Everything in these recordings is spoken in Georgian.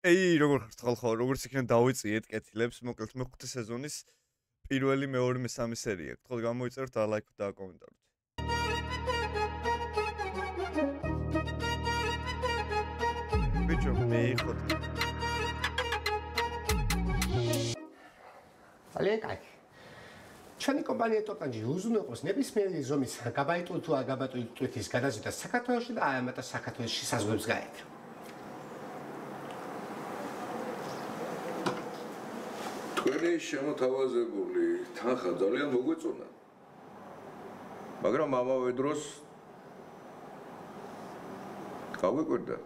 Ei, როგორ ხალხო, როგორც იქნება დავიწყიეთ კეთილებს, მოკლედ მეხუთე სეზონის პირველი, მეორე, მესამე სერია. გთხოვთ გამოიწეროთ და ლაიქ და კომენტარით. ბიჭო, მე ხოთ. ალეკაი. ჩვენი კომპანია ტოტანჯი უზრუნველყოფს ნებისმიერი ზომის გაბაიტულ თუ აგაბატულ ტვირთის გადაზიდას საქართველოში და ამათა საქართველოში საზღვრებს გაეცა. თქვენი შემოთავაზებული თანხა ძალიან მოგვეწონა. მაგრამ ამავე დროს გავიკვირდა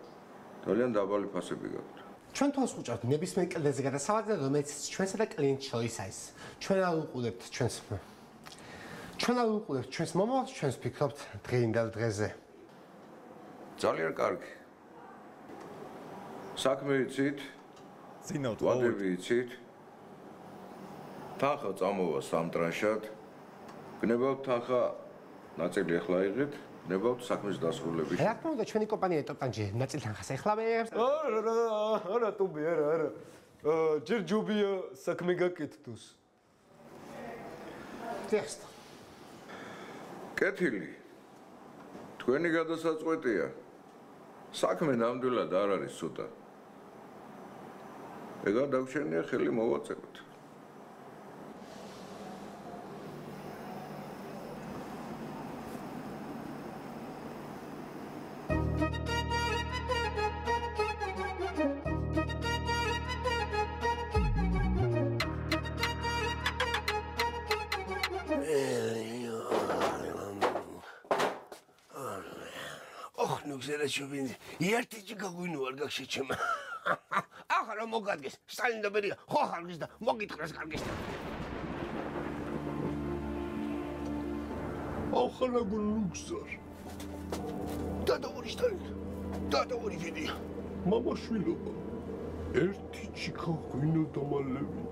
ძალიან დაბალი ფასები გაქვთ. ჩვენ თავს ვუჭართ ნებისმიერ კლდეზე გადასავალი, რომელიც ჩვენსა და კლიენტ შორის არის. ჩვენ არ უყურებთ ჩვენს მომავალს, ჩვენს ფიქრობთ დღეინდელ დღეზე. ძალიან კარგი. საქმე იცით? ზინავთ ვადები იცით? თანხა წამოვა სამტრანშად. გნებავთ თანხა ნაწილი ახლა იღეთ, გნებავთ საქმის დასრულების. რა თქმა უნდა, ჩვენი კომპანია ტოტანჯი ნაწილ თანხას ეხლავებს. არა, ტუბი, არა. ჯერ ჯობია საქმე გაკეთდოს. ტექსტ. კეთილი. თქვენი გადასაწყვეტია. საქმე ნამდვილად არ არის ცოტა. ეგა დაგვრჩენია ხელი მოვაწევთ. Шубин, ертичи какую-нибудь аргашичем. Ахара могадгис, Сталин добери, хохаргис да, могит красгаргис. Ахара гулуксар. Да говори Сталин, да говори Феди. Мама швилоба, ертичи какую-нибудь домалевин.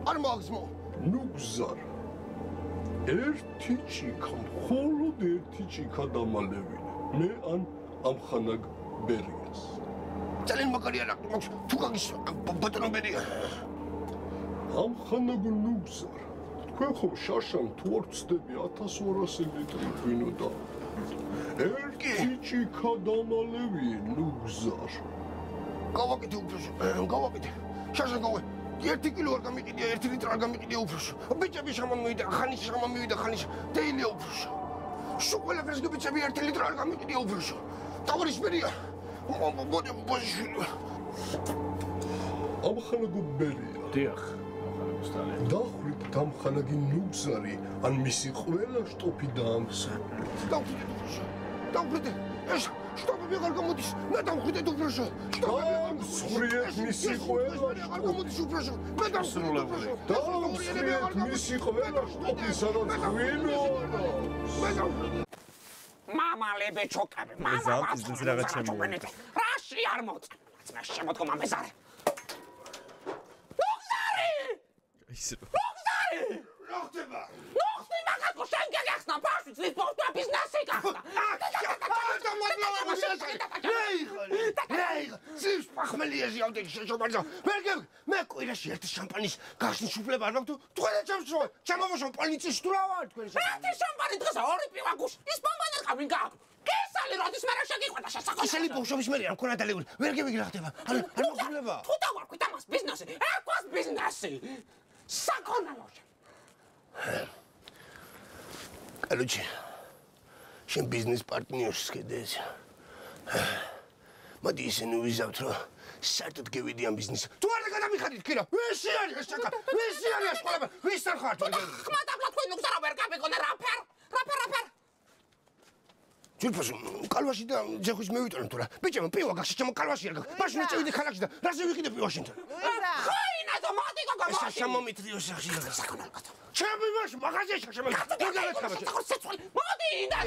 Армагзмо. Нукзар. Ертичи кам, холод ертичи кадамалевин. Me an ამხანაგ ბერიას. ძალიან მაგარია რა, თუ გაგის ბატონო ბერია. ამხანაგ ნუგზარ. თქვენ ხომ შაშამ თუ არ ვწდები 1200 ლიტრი ღვინო და ერთი ჭიქა დამალევი ნუგზარ. გავაკეთე უფროსო, გავაკეთე. შაშამ გავე. 1 კილო არ გამიყიდია, 1 ლიტრი არ გამიყიდია უფროსო. ბიჭები შემამივიდა, ხანის შემამივიდა, ხანის დეილია უფროსო. Шоколад разгубится, бьет литр, а мы не убежу. Товарищ Берия, будем позже. Амханагу Берия. Дих. Сталин. Дахрит там ханаги нугзари, ан миси ყველა штопи дамса. Давайте. Что бы бегал кому-то? На там хоть это прошу. Что? Схуриет миси ყველა кому-то прошу. На там прошу. Там схуриет миси ყველა штопи სადაც ღვინო. Мама лебе чокабе. Мама вас რაღაც შემოვიდა. რაში არ მოწმ. მე შემოდგომა მეზარე. ნუგზარი! ნუგზარი! რა ხდება? ნუგზარი მაგაკო შენ გაგახსნა ბავშვი ძლის პოსტა ბიზნესი გახდა. Სის ფახმელიეზი ავდე შეშობარძო. მე კვირაში ერთი შამპანის გახსნის უფლება არ მაქვს. თქვენ ჩემსო, ჩემოვაშო პოლიციის შტურავარ თქვენ. ერთი შამპანი დღეს ორი პივა გუშ. ის ბომბანა ყავი გაკ. კესალი როდის მე რა შეგიყვება შესაძლოა. კესალი ბავშვობის მე არ მქონა დალეული. ვერ გევიგი რა ხდება. არ მოხდება. თუ დავარქვით ამას ბიზნესი. აკwas ბიზნესი. საკონალოშე. Короче, შენ ბიზნეს პარტნიორს შედეს. მოდი ისინი ვიზავთ, რომ საერთოდ გევიდი ამ ბიზნესს. თუ არ გადამიხადით, კირა, ვისი არის ეს ჩაკა? ვისი არის ეს ყოლება? ვის არ ხართ? ხმატაბლა თქვენ ნუგზარა ვერ გამიგონა რაფერ? ჯულფოს კალვაში და ძეხვის მევიტანე თუ რა. ბიჭებო, პივა გახსა ჩემო კალვაში არ გაქვს. მაშინ წევიდი ხალხში და რაზე ვიყიდე პივაშენ? ხოინა და მოდი გოგო. ეს შემომიტრიო სახში გასაკონალკატ. ჩემი მაშ მაღაზიაში შემოვიდა. მოდი და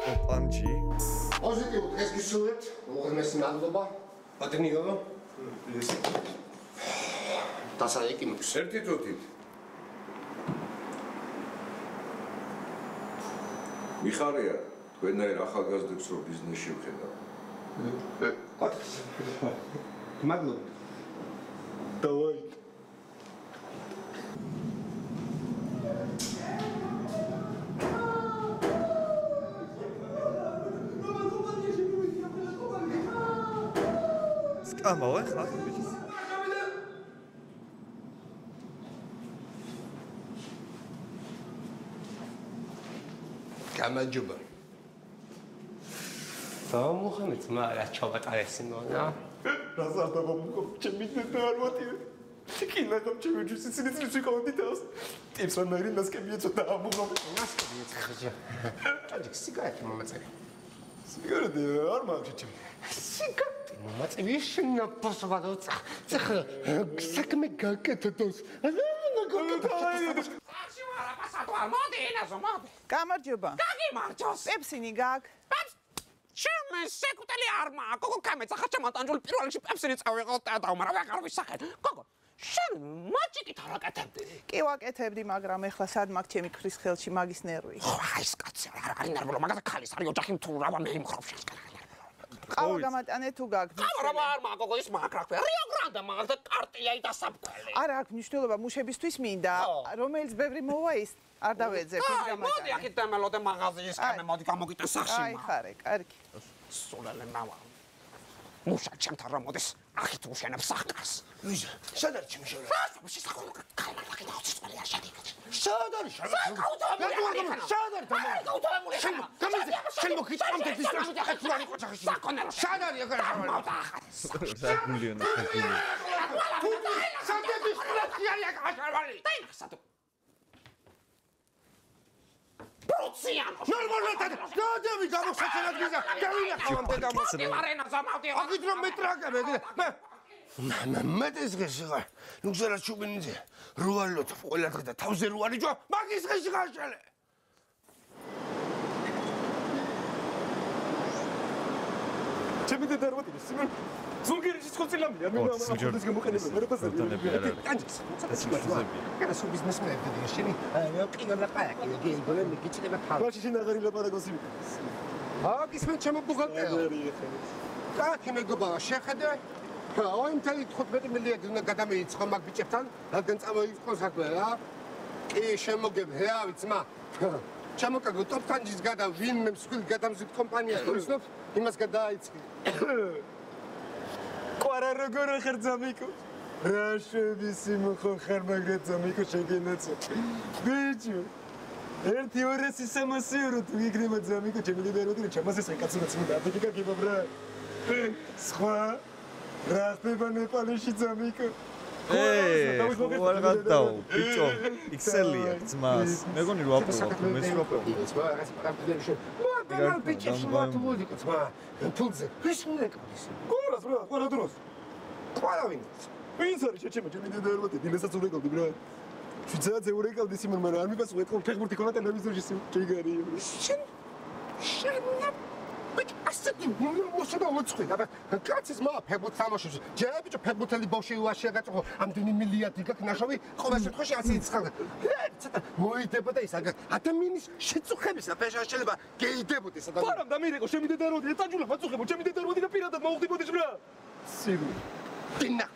ტოტანჯი. პოზიტივ დღეს გისურვებთ. უღრმესი მადლობა. პატრნიოво. დასაიკი მოგს. ერთი წუთით. მიხარია, თქვენაირ ახალგაზრდებს რო ბიზნესში ვხედავ. მადლობა. დავაი. სკამავე ხარ? გამარჯობა. დავამუხამეთ მაგრამ ჩავატარეს იმონა. რას არ დავამუხო? ჩემი დედა არ მოტივე. კინახავ ჩემი ჯუსის სიცოცხლე ვიყავდი თავს. ტიპს რა ნაირი მასკები ეცოდა ამუხო. მასკები ეცახა. აჯი სიგარეტი მომაწევი. სიგარეტი არ მაქვს ჩემი. სიგარეტი მომაწევი შენ პოსვადო წახ საქმე გაკეთდოს. გამარჯობა. გაგიმარჯოს. პეპსინი გაკ. ჩემ სეკუტელი არ მაქვს. გოგო კამეცა ხაჭამატანჯული პირველ რიგში პეპსინი წავიღო და მაგრამ ვეღარ ვისახენ. გოგო შენ მაჭიკით არ აკეთებდი. კი ვაკეთებდი, მაგრამ ეხლა სად მაქვს ჩემი ქრის ხელში მაგის ნერვი. აი ეს კაცი არ არის ნერვულო, მაგაზე ქალის არის ოჯახი თუ რა მეიმხრობ შენს კაცს. ყავა გამატანე თუ გაკ. ყავა არ მაქვს, გოგო ის მაქვს რა ქვია. რიო გრანდა მაგალ და კარტია და საფქველი. არა აქვს მნიშვნელობა მუშებისთვის მინდა, რომელიც ბევრი მოვა ის არ დავეძებ ის მოდი გამატანე. აქეთ დამელოდე მაღაზიის კამე მოდი გამოგიტან სახში. აი ხარე, კარგი. სულელე მავა. მუშა ჩემთან რა მოდის? აქეთ უშენებ სახკარს. ვიზა, სად არის ჩემი შევლა? სად არის? შენ მოგიწამთ ეს ისტორია ხეთ თუ არ იყო სახში. სად არის აქ? საგულიანო ხელი. სად არის ხლაფიანი აქ აშარვალი? დაინახსა თუ. პროციანო. ნორმალურად გადავი გამოხსენად გიზა. გავინახავ ამ დედამოს. არენა ზამავდი. აქეთ რომ მეტრაკები. მე ეს გესიღა. ნუ ზერა ჩუბინიძე. რუალოთ ყველა დღე და თავზე რუალი ჯვა. მაგის ღეში ხაშალე. ჩემი დედა არ მოტივე სიმონ. ზულგერში ხოცილამი არ მინდა ამას გამოყენება. მე რა პასები. კანჯის. კანა სულ ბიზნესმენი და შენი ყინა და ყააკი გეიბოლე მიგიჭდება თავი. მაშინ შენ აღარ ილაპარაკოსი. გისმენ ჩემო ბუღალტერო. კაკი მეგობაო შეხედე. აი მთელი 15 მილიარდი უნდა გადამეიცხო მაგ ბიჭებთან, რადგან წამოიწყო საქმე რა. კი შემოგებ ჰეავი ძმა. ჩამოკაგო ტოპკანჯის გადა ვინმე მსხვილ გადამზიდ კომპანიას გულისნობს, იმას გადააიწყი. ყვარა როგორ ხარ ძამიკო? რა შევისიმ ხო ხარ მაგრა ძამიკო შეგენაცო. ბიჭო 1-200 ეურო თუ იგრემა ძამიკო ჩემი დედა როდი ჩემას ეს კაცურაც მინდა აფრიკა გიბა ბრა. სხვა რა ხდება ნეპალში ძამიკო? ვარღად დაო ბიჭო ექსელია ძმას მეგონი რო აპრობ მე სროპებ მაგალ ბიჭებს მოათმოდი ძმა თულზე ის მეკდის ყურას ბრა ყურა დროს ყარავინ ვინც არის შეჩემო ჩემი დედა ერბათი დილესაც ურეკავდი ბრა შიცაც ეურეკავდი სიმონ მაგრამ არ მიპასუხე თქო ფეხბურთი ქონა ტელევიზორში შეიგარი შენ ბიჭ ასეთი მოსუდა უცხი და კაცის მა ფეხბურთ თამაშობს ჯერ ბიჭო ფეხბურთელი ბავშვი უაშია გაწუხო ამდენი მილიარდი გაქვს ნაშოვი ყოველ შემთხვევაში ასე იცხავდა ცოტა მოიდება და ის ადამიანის შეწუხებისა ფეშა შეიძლება გეიდებოდეს ადამიანი პარამ და მირეკო ჩემი დედა როდი ეტაჯულა მაწუხებო ჩემი დედა როდი და პირადად მოუხდებოდი ბრა სირი ტინა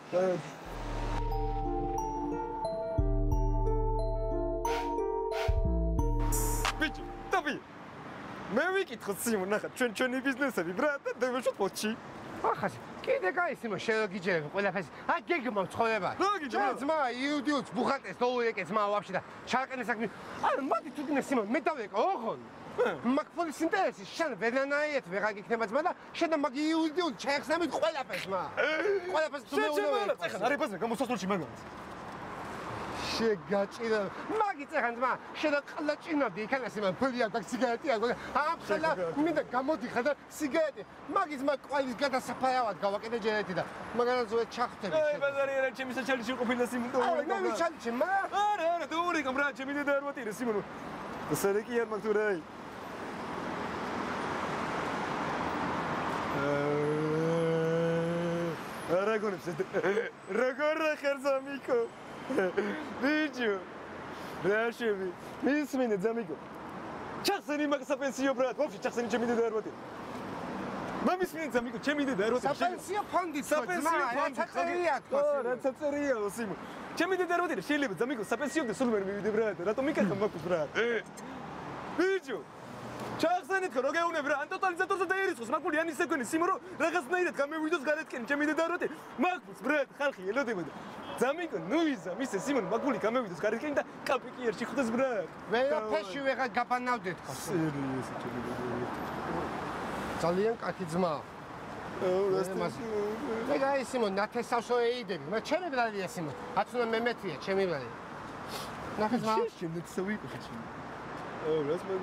ბიჭო დაბი მე ვიკითხო სიმონ ნახა ჩვენი ბიზნესები ბრა და დავეშოთ პოჩი ახას კიდე გაისიმო შეგიჯერებ ყველაფერს აი გეგმა ცხოვრება ძმა იუდიუც ბუხატეს დოუეკე ძმა ვაფშე და ჩაყენე საქმე არა მოდი თუ დინე სიმონ მე დავეკო ოღონ მაგ პოლის ინტერესი შენ ვერანაიეთ ვეღარ გიქნება ძმა და შენ და მაგ იუდიუც ჩაეხსნებით ყველაფერს ძმა ყველაფერს თუ მეუბნები ეხლა არ იფასე გამოსასვლელში მაგალითს შეგაჭირა მაგით ეხან ძმა შენ ყლაჭინავდი იქანას იმან ფულია და სიგარეტი აგო ამ ხლა მინდა გამოდიხარ და სიგარეტი მაგის მაგ ყალის გადასაფარავად გავაკეთე ჯერეთი და მაგალითად ზოე ჩახტები აი ბაზარი არა ჩემი საჩალიში ყოფილა სიმონ და აი მე ვიჩალიჩი მა არა და ურიკა ბრა ჩემი დედა არ მოტირე სიმონ სერეკი არ მაგ თუ რაი არა გონებს როგორ ხარ ზამიკო ბიჭო რა შევი მისმინე ზამიკო ჩახსენი მაგ საპენსიო ბრატ, ვაფშე ჩახსენი ჩემი დედა არ ვატი. მამის მინდა მიკო, ჩემი დედა არ ვატი. საპენსიო ფონდი, საპენსიო ფონდი, წერია თქო. რაცა წერია სიმო. ჩემი დედა არ ვატი, შეიძლება ზამიკო საპენსიოდე სულ ვერ მივიდე ბრატ, რატომ მიკახა მაგ ბრატ? ბიჭო ჩახსენით ხო, რა გეუნებ რა, ან ტოტალიზატორზე დაერიცხოს, მაგული ან ისე გონი, სიმო რომ რაღაცნაირად გამევიდოს გარეთკენ, ჩემი დედა არ ვატი. მაგბუს ბრატ, ხალხი ელოდება და ზამიკო, ნუიზა, მისე სიმონ, მაგული გამევიდოს გარეთკენ და კაპიკი ერში ხვდეს ბრატ. ვერაფერში ვეღარ გაბანავდეთ ხო. სერიოზი ჩემი დედა. ძალიან კაცი ძმა. ეგა ისიმო, ნათესავსო ეიდები, მაგრამ ჩემი ბრალია სიმო. აცუნა მე მეთია, ჩემი ბრალი. ნახე ძმა. ჩემი ცოვიკო ჩემი. რას მე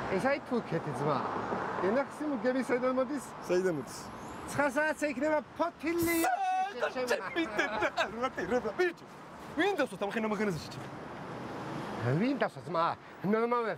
ეს აი თურქეთი ძმა. ენახსიმო გები საიდან მოდის? საიდან მოდის? 9 საათზე იქნება ფოთილია. ჩემი დედა, რა ბიჭო. ვინდოს თამხენა მაგანაზე შეჭი. ვინდოს ძმა? ნორმალურად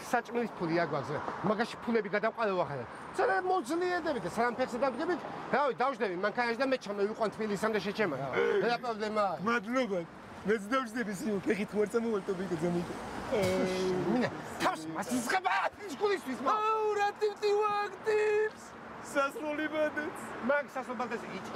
საჭმლის ფული აგვაქვს. მაგაში ფულები გადავყავ ახლა. ცოტა მოძლიედებით და სამ ფეხზე დავდგებით. რავი, დავждები მანქანაში და მე ჩამოვიყვან თბილისამდე შეჩემა რა. რა პრობლემა? მადლობა. მეც დავждები სიმო, ფეხით ვარ წამოვალტო ბიგო ზამიკო. მინა, თავს მასწრება სკოლისთვის მა. აუ, რა ტიპი ვაქტებს. სასროლი ბადეც. მაგ სასროლბადეც იწი.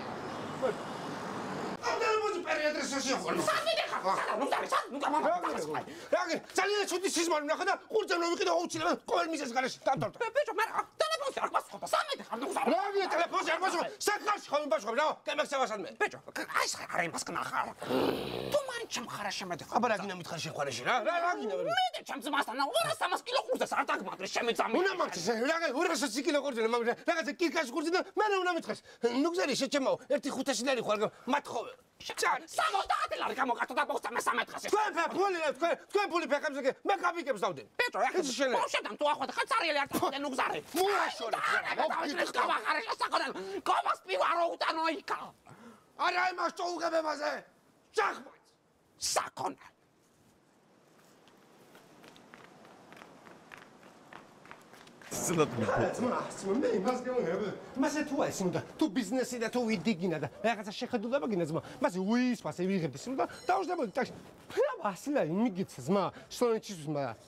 ამერბოზი პერიოდს შეხვდა. სამიდე ხარ, ნუ დარი, ნუ გამომაგდე. რაგე, ძალიან ცუდი სიზმარი ნახე და ყურძენ ვიყიდე აუცილებლად ყოველ მისეს გარეშე დამთავრდა. ბიჭო, მაგრამ ტელეფონზე არ გასხოდა. სამიდე ხარ, ნუ გზარ. რაგე, ტელეფონზე არ გასხოდა. საკითხში ხომ იმბაშობ რა? კემექსავასად მე. ბიჭო, აი ეს არ იმას კნახარ. თუ მან ჩემხარა შემედი. აბა რა გინდა მითხარ შეხვარეში რა? რა გინდა? მე ჩემ ძმასთან 200-300 კილო ყურძენს არ დაგმატრე შემეძამი. უნდა მაგცეს, რაგე 200 კილო ყურძენი, მაგრამ რაღაცა კირკაში ყურძენი და მე უნდა მითხეს. ნუ გზარი შეჩემაო, 1.500 ლარი ხარ, მათხოვე. ჩან 70 ლარი გამოგატო და მოხდა მე 300. თქვენ ფული ფეხებზე მე კაპიკებს დავდენ. ბიჭო, ეხლა ბავშვებთან თუ ახვედე ხა წარიელი არ თქონდე ნუ გზარე. მურაშორი. გავახარე შესაძლოა. კომას პივარო უტანო იქა. არა იმას წოუღებებაზე. შახმაც. საკონა. ცოტა მე იმას გეუბნები. მასე თუ აი სიმო და თუ ბიზნესი და თუ ვიდგინა და რაღაცა შეხედულება გინდა ძმა. მასე უისპასე ვიღებდი სიმო და დავждებოდი ტაქსი. რა ასლა იმიგიც ძმა, სლონეჩის ძმა.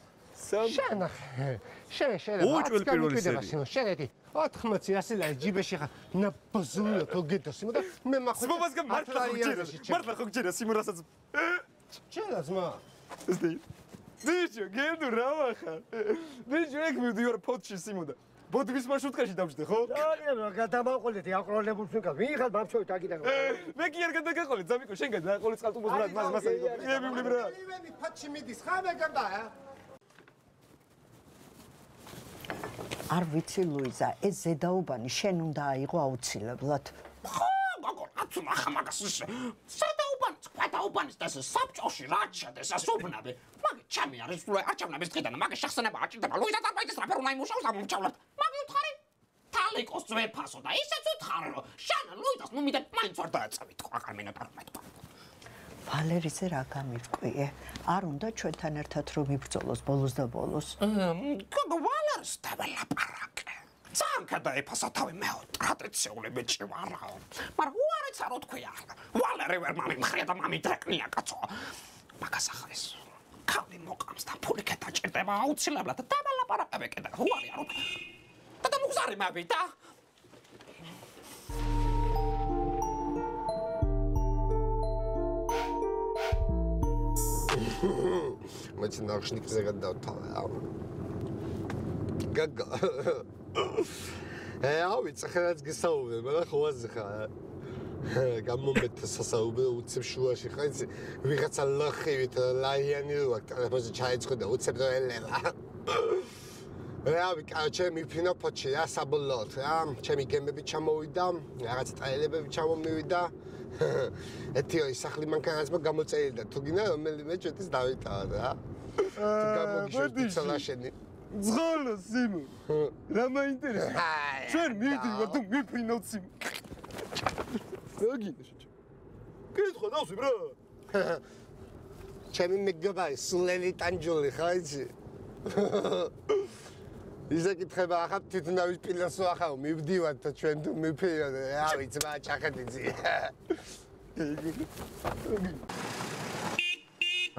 შენახე. შენ. უჭველი პირველი სერია. შენეთი 80 ასლა ჯიბეში ხა ნაბზულა თუ გეტო სიმო და მე მახო. სიმობას მართლა ხო გჯერა სიმო რასაც. ჩელა ძმა. ბიჭო, გენდო რა ვახარ? ბიჭო, ეგ მივდივარ ფოთში სიმოდა. ბოდბის მარშრუტკაში დავждე, ხო? რა გადამაყოლეთ აყროლებულს ვიკავ. ვინ ხარ ბავშვი დაგიდა? მე კი არ გადაგაყოლეთ, ზამიკო, შენ გადააყოლეთ წყალტუბოს ბრატ, მას აიგო. ემიბლი ბრატ. ივენი ფაჩი მიდის, ხამე გაბა. არ ვიცი ლუიზა, ეს ზედაუბანი შენ უნდა აიღო აუცილებლად. ხო, გოგო, აცუნა ხამაგას ისე. ზედაუბანს, ქვედაუბანს და საბჭოში რა ჩადეს ასუბნაბე. მაგე ჩემი არის სულ არ ჩავნაბეს დღიდან, მაგე შეხსენება აჭირდება. ლუიზა დარბაიძეს რაფერ უნდა იმუშაოს ამომჩავლად. მაგე უთხარი? თალიკოს ძვეფასო და ისეც უთხარი რომ შანა ლუიზას ნუ მიდე მაინც არ დააწევით ხო, აღარ მინატარმეთქო. ვალერიზე რა გამირკვიე? არ უნდა ჩვენთან ერთად რომ იბრძოლოს ბოლოს და ბოლოს. გოგო, ვალერს დაველაპარაკე. ძალიან გადაიფასა თავი მე ტრადიციული ბიჭი ვარაო. მაგრამ უარეც არ თქვია. ვალერი ვერ მომიმხრია და მომიდრეკნია კაცო. მაგას ახლა ეს ქალი მოყამს და ფული გადაჭირდება აუცილებლად და დაველაპარაკე კიდე. უარი არ თქვა. და მუგზარი მოვიდა. Macie narocznik zagadał, Gaga. ავიც ახლა გესაუბრე, მაგრამ ხوازე ხარ. გამომეთ სასაუბრო უცებ შუაში ხარ, იცი, ვიღაცა ლახივით ლაიანი რო აქ ტელეფონზე ჩაიწყო და უცებ რო ელელა. რავი, ჩემი ფინო ფოჩი რა საბოლოოდ რა, ჩემი გემები ჩამოვიდა, რაღაც ტრეილებები ჩამომივიდა. ეთიო ისახლი მანქანაზმა გამოწერილი და თუ გინდა რომელიმე ჩვენთვის დავითავა რა. თუ გამოგიშვით ცალაშენი. ზღოლო სიმო. რა მაინტერესებს? ჩვენ მივდივარ თუ მიფრინავთ სიმო. რა გინდა შეჭი? კითხვა დავსვი ბრა. ჩემი მეგობარი სულელი ტანჯული ხარ იცი? ისე კითხება ახლა თვითნავის პილასო ახლა მივდივარ და ჩვენ თუ მიფრინავთ რა ვიცი მა ჩახედიცი.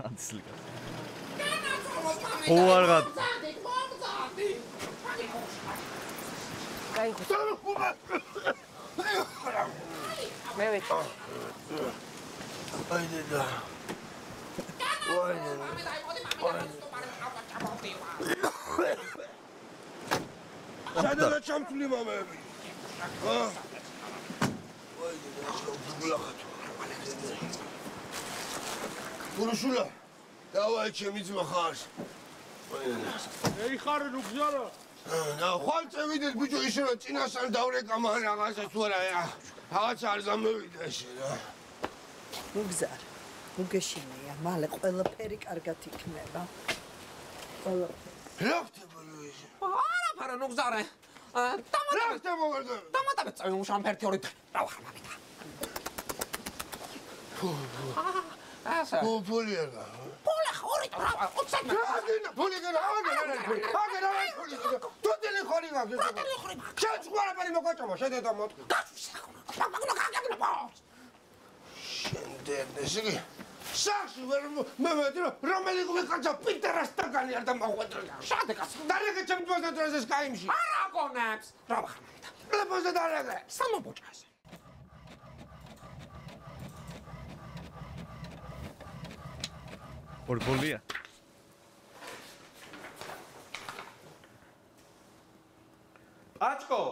ანცლიკა. ხო არ გად მე ვეც აიდედა სადაა ჩამთვლი მამები? გულუშულა, დავაი ჩემი ძმა ხარ. ეი ხარ ნუგზარა. ხვალ წევიდეთ ბიჭო ისე რომ წინასწარ დავრეკა მან რაღაცა თუ არა რაღაცა არ გამოვიდა ესე რა. მუგზარ მუგეშინია მალე ყველაფერი კარგად იქნება. რა ხდება ისე? არაფერი ნუგზარე. დამატებე წავი უშამფერთი ორი რა ვახარ მამიდა. ასე. ფულიერა. ფული ხორი რა უცებ. ფულიერა აგერა ფული. თუთელი ხორი მაგ. შენ ხوارაფერი მოგაჭამა შედედა მოტყი. მაგნო გაგებნა. შენდენ ესე სახში ვერ მომედი რომელი გვიყარდა პიტერასტაგანი არ დამაღვედრა. შადეკას. დარეგე ჩემ ძმას დროზე სკაიმში. არა გონებს. რა ვახარ მამიდა. ლეპოზე დარეგე. სამობოჭას. ორბოლია აჭკო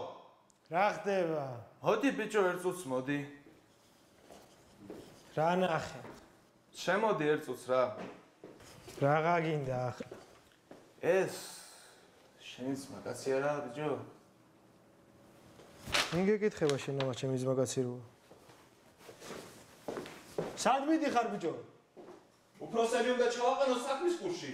რა ხდება? მოდი ბიჭო ერთ წუთს მოდი რა ნახე? შემოდი ერთ წუთს რა რაღა გინდა ახლა? ეს შენს მაგაცი არა ბიჭო მინ გეკითხება შენობა ჩემი ძმაკაცი როა სად მიდიხარ ბიჭო? უფროსები უნდა ჩავაყენო საქმის კურსში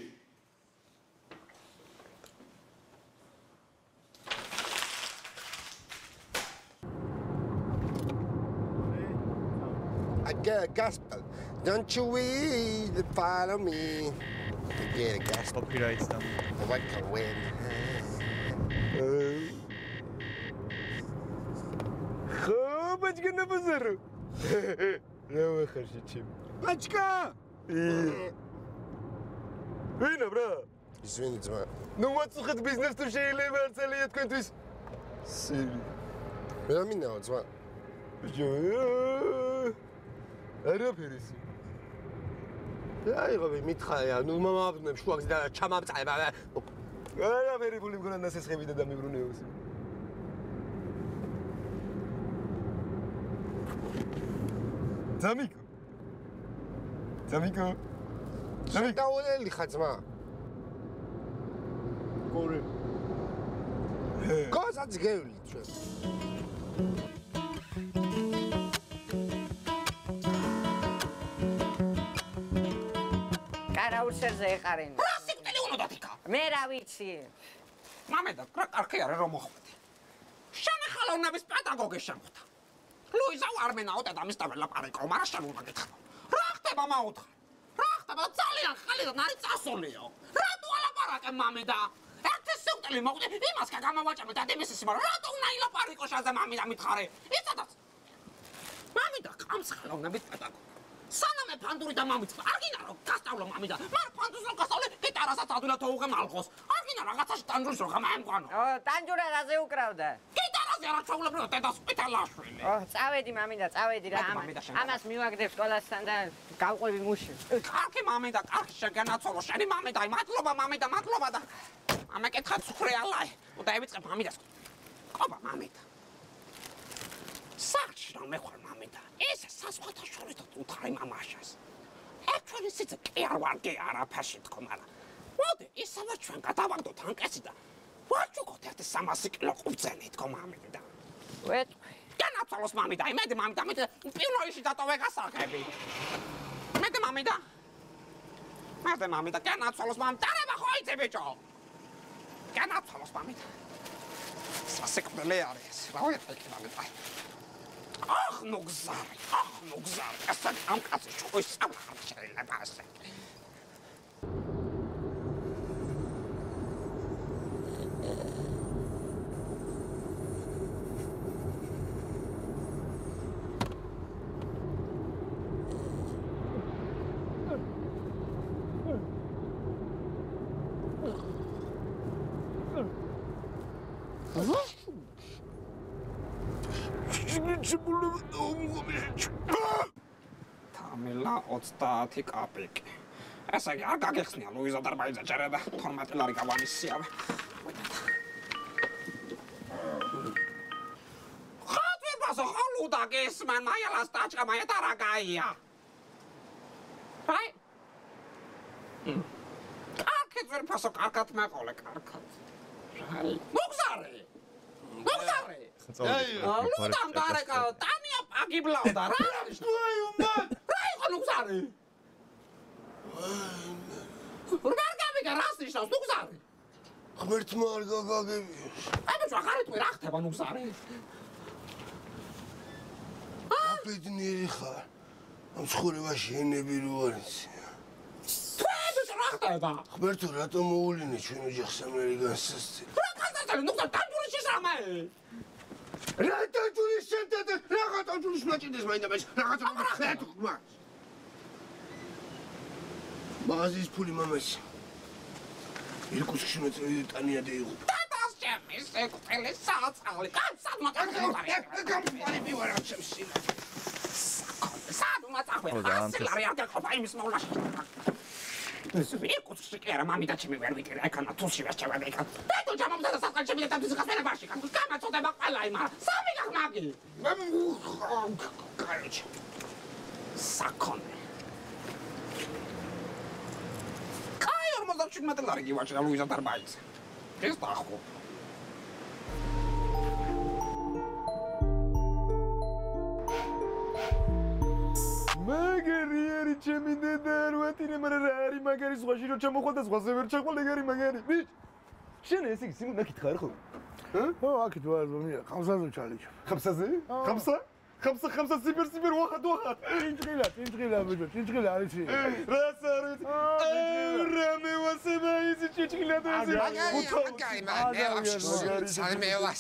I get a gospel. Don't you eat, follow me. I get a gospel. Copyrights down. Oh, I can win. ხო, ბაჭკა ნაბაზარო. რა ვახარში ჩემ. ბაჭკა! ვინა ბრა? ისვენი ძმა. ნუ მოწუხეთ ბიზნეს თუ შეიძლება არცელია თქვენთვის. სერი. რა მინაო ძმა? ბიჭო. არაფერისი. აიღო მითხარია, ნუ მომაბნებ შუაგზი და ჩამამწაება. არაფერი ფული მგონან დასესხები და დამიბრუნეოს. ძამიკო. ძამიკო. დაულელი ხა ძმა. გორე. გოსაც გევლი ჩვენ. კარაუსერზე ეყარენი. რა სიკვდილი უნდა დათიკა? მე რა ვიცი. მამედა, რა კარგი არის რომ მოხვდი. შენი ხალოვნების პედაგოგი შემხვდა. ლუიზა ვარმენაო და დამისტა ველაპარაკო, მაგრამ შენ უნდა გითხრა. რა ხდება მაუთხარ? რა ხდება? ძალიან ხალიდან არის წასულიო. რატო ალაპარაკე მამედა? ერთი სიკვდილი მოყვდი, იმას კი გამოვაჭამე და დემისის, მაგრამ რატო უნდა ილაპარაკო შაზე მამედა მითხარე? იცოდაც. მამედა ყამს ხალოვნების პედაგოგი. სანამ ფანდური და მამიცხა, არ გინდა რომ გასწავლო მამიდა, მაგრამ ფანდურს რომ გასწავლე, გიტარასაც ადვილად თოუღე მალხოს. არ გინდა რაღაცაში ტანჯურს რომ გამაემყვანო. ტანჯურა რაზე უკრავდა? გიტარაზე არა ჩაულებრო დედას ყვითელაშვილი. წავედი მამიდა, წავედი რა ამას მივაგდებ სკოლასთან და გავყვები მუში. კარგი მამიდა, კარგი შეგანაცოლო, შენი მამიდა, მადლობა მამიდა, მადლობა და ამეკითხა ცხრეალაი. უნდა ევიწყებ მამიდას. ყობა მამიდა. საჭი რომ მეხარ მამიდა. ეს სასხვათა შორის უთხარი მამაშას. ჩვენი სიცე კი არ ვარგე არაფერში თქო, მაგრამ მოდი ისევ ჩვენ გადავაგდოთ ანკესი და ვაჭუქოთ ერთი 300 კილო ყურძენი თქო მამიდა. ვეთქვი. განაცვალოს მამიდა, იმედი მამიდა, მე პივნოიში დატოვე გასაღები. მედი მამიდა. მედი მამიდა, განაცვალოს მამიდა, დარება ხო იცი ბიჭო. განაცვალოს მამიდა. სასიკვდილი არის, რა ვიყიდე მამიდა. Ach, nu gzary, jestem tam kasy, szkoły sam harczeli na basę. თამილა 30 კაპიკი. ესე იგი არ გაგეხსნია ლუიზა დარბაიძე ჭერე და 12 ლარი გავანისიავე. ხათვებასო ხალუდა გესმან მაიალას ტაჭკა მაია დარაგაია. აი. კარგად ვერ ფასო კარგად მეყოლე კარგად. აი. მოგზარე. ლუდამ დარეკა ტანია პაგიბლავდა რა? შტუი უმად. რა იყო ლუგზარი? რა გამიგა რას ნიშნავს ლუგზარი? ღმერთმა არ გაგაგებია. აი ბიჭო ახარით მე რა ხდება ლუგზარი? აბედნიერი ხარ. ამ ცხოვრებაში ენები რო არის. ბიჭო რა ხდება? ღმერთო რატომ მოულინე ჩვენ ოჯახს ამერიკანსას? რა ხდება? ლუგზარი ტანჯურის შესამე. რატო ჯურის შეტატე? რაღაცა ჯურის მაჭიდეს მაინდა მას. რაღაცა ხეთ ხმა. მაღაზიის ფული მამას. ირკუტსკში მეწევი ტანია დაიღო. დადას ჩემი სექტელი საწყალი. კაცად მოწახე. გამყარი მივარ ამ შემსი. სად მოწახე? ასლარი არ გაყოფა იმის მოვლაში. ეს ირკუტსკი კი არა მამი და ჩემი ვერ ვიკერე ეკანა თულში ვეშჩევა და ეკან. ბეთო ჯამამდა და საწყალ ჩემი და თავის გასვენებაში. გამაწოდება ყველა იმა. სამი გახმაგი. კაროჩ. საკონე. 47 ლარი გივაჭრა ლუიზა დარბაიძე. ეს დახო. მაგარი არის ჩემი დედა არ ვატირე, მაგრამ რა არის მაგარი ზღვაში რო ჩამოხვალ და ზღვაზე ვერ ჩაყვალ ეგ არის მაგარი. ბიჭ, შენ ესე იგი სიმონ ნაკითხარ ხო? ო, აქეთ ვარ ზომია, ხამსაზე ჩალიჩო. ხამსაზე? ხამსა სიბერ ვახად. ჭინჭილა ბიჭო, ჭინჭილა არის. რას არის? რამე ვასება ისი ჭინჭილა და ისი. მაგარი, მე ვაფშე სამე ვას.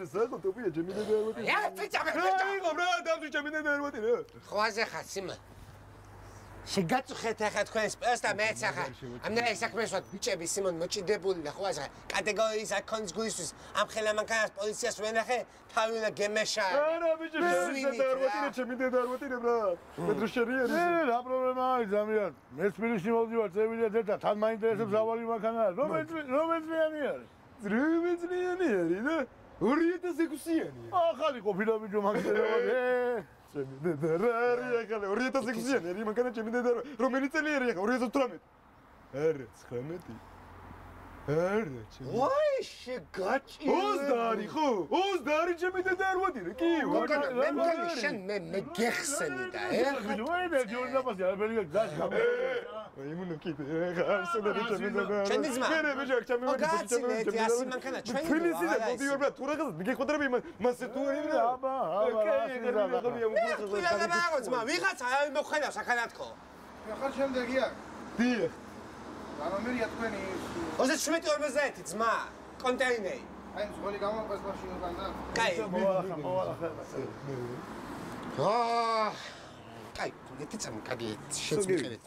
საგო ტოპია ჩემი დედა არ ვატირე. ბიჭო. რა იყო რა დამში ჩემი დედა არ ვატირე. ხვაზე ხარ სიმონ. შეგაწუხეთ ახლა თქვენს პოს და მეც ახლა ამ და საქმეს ვარ ბიჭები სიმონ მოჭიდებული და ხვაზე კატეგორიის აკონს გულისთვის ამ ხელა მანქანას პოლიციას ვენახე თავი უნდა გემეშა. არა ბიჭო ჩემი დედა არ ვატირე რა. პედრო შერიერი. რა პრობლემა არის ზამიან? მე თბილისში მოვდივარ წევიდა ზეთა თან მაინტერესებს ავალი მანქანა. რომელიც ზიანი არის? ზიანი არის და 2006-იანი. ახალი ყოფილა ბიჭო მაგდენობა. ჩემი დედა რა არის ახლა 2006-იანი არის მანქანა ჩემი დედა რომელი წელი არის ახლა 2018? არა 19. არა ჩემი. ვაი შეგაჭი. 20 ხო? 20 ჩემი დედა არ ვატირე კი. მე შენ მე გეხსენი და ბიჭო მე ჯორდაპასი არბელი გზაში იმუნო კიდე ახლა არსებდა ჩემი დედა. ჩემი ძმა. მე ბიჭო ჩემი მოგაცილეთ ასი მანქანა ჩვენი. ფილისიდან მოდიორ ბრატ თუ რაღაც მიგეხვდრები მასე თუ არის რა. აბა ვიღაცა აი მოხელავს ახალათქო. ახლა შემდეგია. დიახ. გამომერია თქვენი 37-41 ძმა კონტეინერი. აი მსხვილი გამოყეს მაშინიდან და კაი. მოვალახა. კაი, გეტი წამი კაი შეწმიყეთ.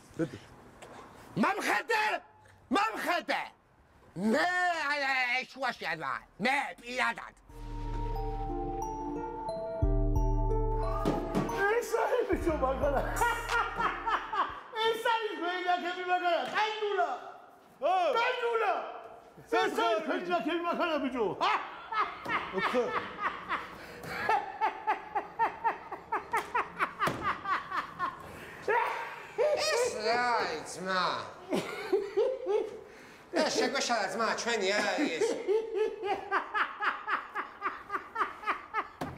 მამხედე. მე აი შუაში არა. მე პირადად. ეს არის ბიჭო მაგარა. ეს არის გვენაკები მაგარა. ტანჯულა. ტანჯულა. ეს არის გვენაკები მაგარა ბიჭო. ოქო. ეს რაი ძმა. ეს შეგვეშალა ძმა ჩვენი არის ეს.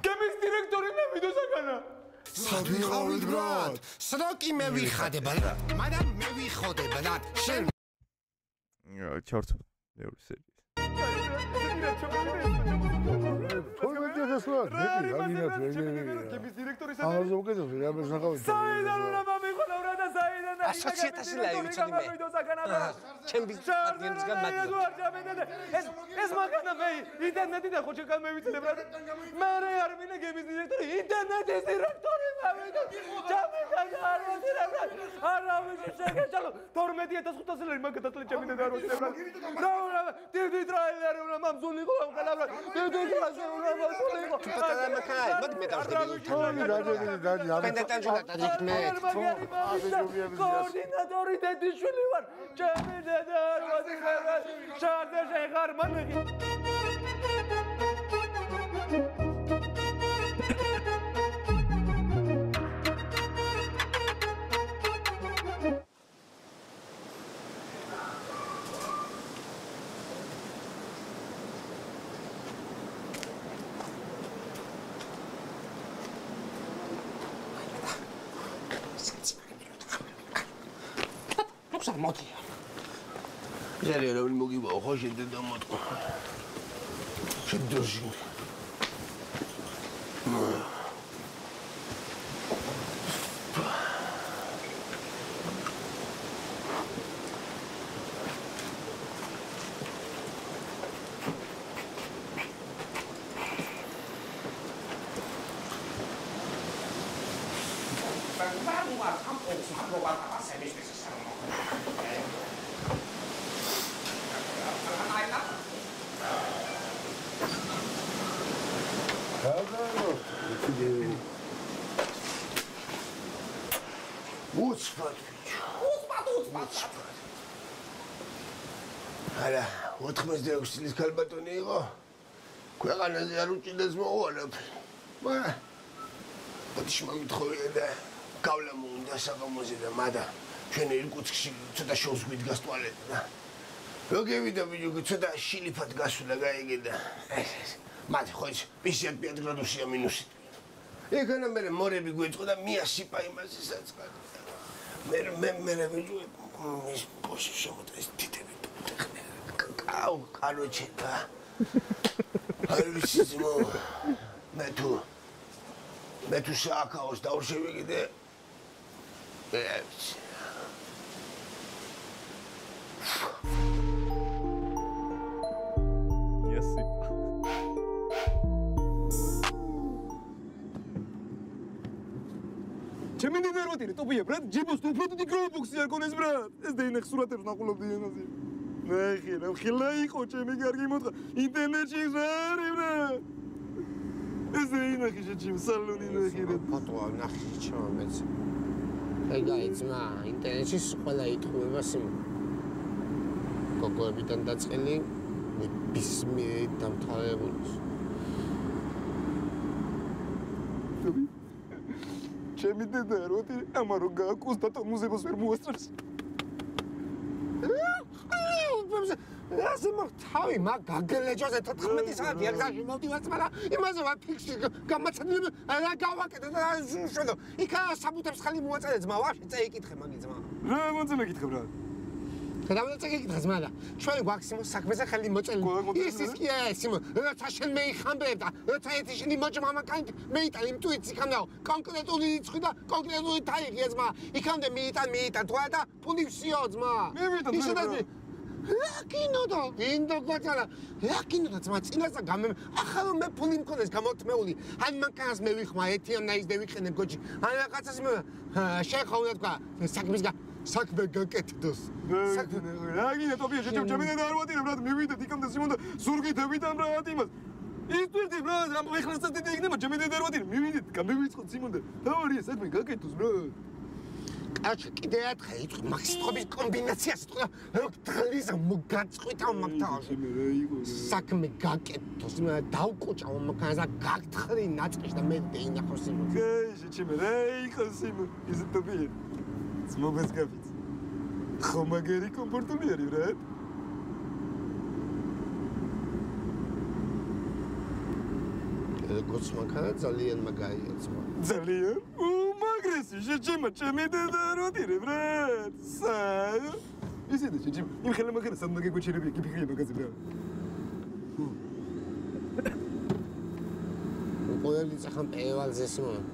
გემის დირექტორი მე ვიდოსაგანა. სად ვიყავით ბრატ? სროკი მე ვიხადე ბრატ. მაგრამ მე ვიხოდე ბრატ. შენ ჩორტ მეორე სერიის. გემის დირექტორი საერთოდ არ ზოგადად ვერ ამესნახავთ. საიდან უნდა მიყოლა რა და ასოციეტაში ლაივიცოდი მე. ჩემი პარტნიორისგან ეს მაგანა მე ინტერნეტიდან ხო შეკან მევიცილებ რა. მე არ მინდა გემის დირექტორი, ინტერნეტის დირექტორი მოვიდა. ჩამიდან არ ვაძირებ რა. არავის შეგეჭალო 12500 ლარი მაგათაც ჩემიდან არ ვაძირებ რა. რა დიდი ტრაილერი უნდა მამზულიყო ამ ყველა რა. დიდი ტრაილერი უნდა მამზულიყო. პატარა მაქაი, მოდი მე დავხდები. კოორდინატორი დედიშვილი ვარ. ჩემი დედა არ ვაძირებ. შარდე შეხარ მანგი. მოდი. ზერე რა მოგიბაო ხო შედედა მოტყო. შედოში. არა, 86 წლის ქალბატონი იყო. ქვეყანაზე არ უჭირდეს მოუარებ. ბოდიში მომთხოვია და გავლა მოუნდა საღამოზე და მადა ჩვენ ირკუტსკში ცოტა შოუს გვიდგას ტუალეტი და როგევიდა ბიჭო ცოტა შილიფად გასულა გაიგე და მათი ხო 55 გრადუსია მინუსი. ეგანა მე მორები გვეწყო და მიასიპა იმაზე საწყალი. მე ბიჭო ის ბოში შემოწეს თითები. აუ, კაროჩე და არ ვიცი ძმო მე თუ შაქაოს დავშევიგდე ჩემი ნერვატირი ტოპია ბრატ ჯიბოს თუ უფრო დიდი გროუბოქსი არ გონეს ბრატ ეს დაინახ სურათებს ნახულობდი ენაზე ნახე რა ხილა იყო ჩემი კარგი მოთხა ინტერნეტში რა არის ბრატ ეს დაინახე ჩემი სალონი ნახე რა ფოტოა ნახე ჩემო მეც ეგაი ძმა ინტერნეტში ყველა ითხოვება სიმ გოგოებიდან დაწყილი ბისმიერ დამთავრებული ჩემი დედა როდი ამარო გააკუს და მუზეუმს ვერ მოასწრებს ასე მოხთავი მაგ გაგელეჯოზე 14 საათი ეგზაში მოვდივართ მაგრამ იმაზე ვარ ფიქსი გამაცადები რა გავაკეთე და შედო იქა საბუთებს ხალი მოაწერე ძმა ვაში წეიკითხე მაგი ძმა რა მოძმე გითხებ რა გადავდა წეკითხე ძმა და ჩვენი გვაქსიმო საქმეზე ხელი მოწელი ის კი სიმო როცა შენ მეიხამბებ და როცა ერთი შენი მოჭ მამაკანი მეიტან იმ ტვიტს იქამდე კონკრეტული რიცხვი და კონკრეტული თარიღი ძმა იქამდე მეიტან თქვა და ფული ვსიო ძმა ისედაც კინო და ინდო გაწალა კინო და ძმა წინასა გამე ახლა მე ფული მქონდეს გამოთმეული ან მანქანას მე ვიხმა ეთიან ნაის და ვიყენებ გოჯი ან რაღაცას მე შეხოვნა თქვა საქმე გაკეთდოს საქმე რა გინდა ტოპია ჩემი და არ ვატირებ რა მივიდეთ იქამდე სიმონ და ზურგითებით ამ რა ატიმას ის თვითი რა ეხლა წადი იქნება ჩემი და არ ვატირებ მივიდეთ გამევიწყოთ სიმონ და თავარია საქმე გაკეთოს რა კაჩი კიდე ერთხელ იტყვი მაქსიტყობის კომბინაციას თქვა დღეს მოგაწყვიტავ მაგთავში საქმე გაკეთოს დავკუჭავ მაგას და გაგთხრი ნაწყიშ და მე დაინახოს იმ კაი ჩემი რა იყოს იმ ის ტოპია Смогас капить. Хомагери компортумери, брат. Гуц макана ძალიან მაგარია ძმა. ძალიან? უმაგრესი შეჭიმა ჩემი დედა როდირე, брат. სა. ისე და შეჭიმა. იმ ხელა მაგარა სამ გეგვიჩერები კი ფიქრია მაგაზე, брат. ყოველი წახან პევალზე სიმონ.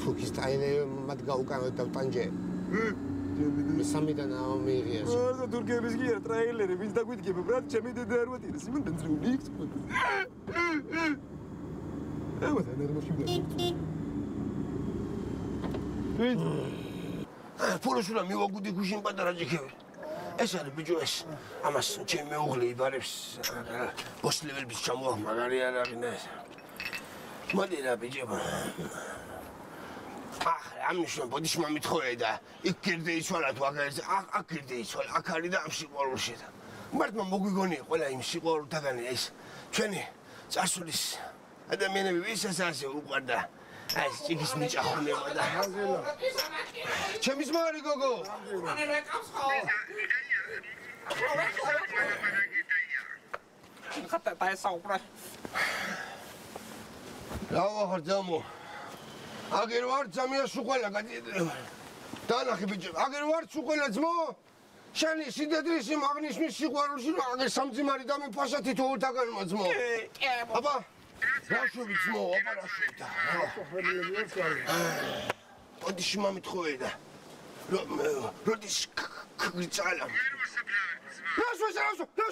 თუკის ტაილე მათ გაუკანოთ და ტანჯე. მესამედან ამიღია. არა თურქების კი არა ტრეილერი, ვინც დაგვიდგება, ბრატ, ჩემი დედა არ ვატირა, სიმონ დანძრული იქ. ამათ არ მოშიბდა. ფულოსულა მივაგუდი გუშინ პატარა ჯიქები. ეს არის ბიჭო ეს. ამას ჩემი მეუღლე იბარებს. ბოსლეველების ჩამოვა მაგარი არ აღინა ეს. მოდი რა ბიჭებო. ამნიშნო ბოდიშმა მithხოვე და იქ გერდე იცვალა თუ აქ გერდე იცვალა, აქ არის და ამ სიყვარულში და. მართლა მოგვიგონია ყველა იმ სიყვარულთაგანი ეს ჩვენი წარსულის ადამიანები ვისაც ასე უყვარდა. აი ციგის მიჭახუნება და ჩემი ძმა არის გოგო. მანე რეკავს ხო? ხატა დაესაუბრა. რა ძამო? აგერ ვარ ძამია სუყელა გადიედება. დაანახე ბიჭო, აგერ ვარ სუყელა ძმო? შენი სიდედრის იმ აღნიშნის სიყვარულში აგერ სამძიმარი დამიფასა თითოეულთაგანმა ძმო. აბა რა შვები ძმო, აბა რა შვებდა. ბოდიში მომითხოვე და როდის გიწალა. რა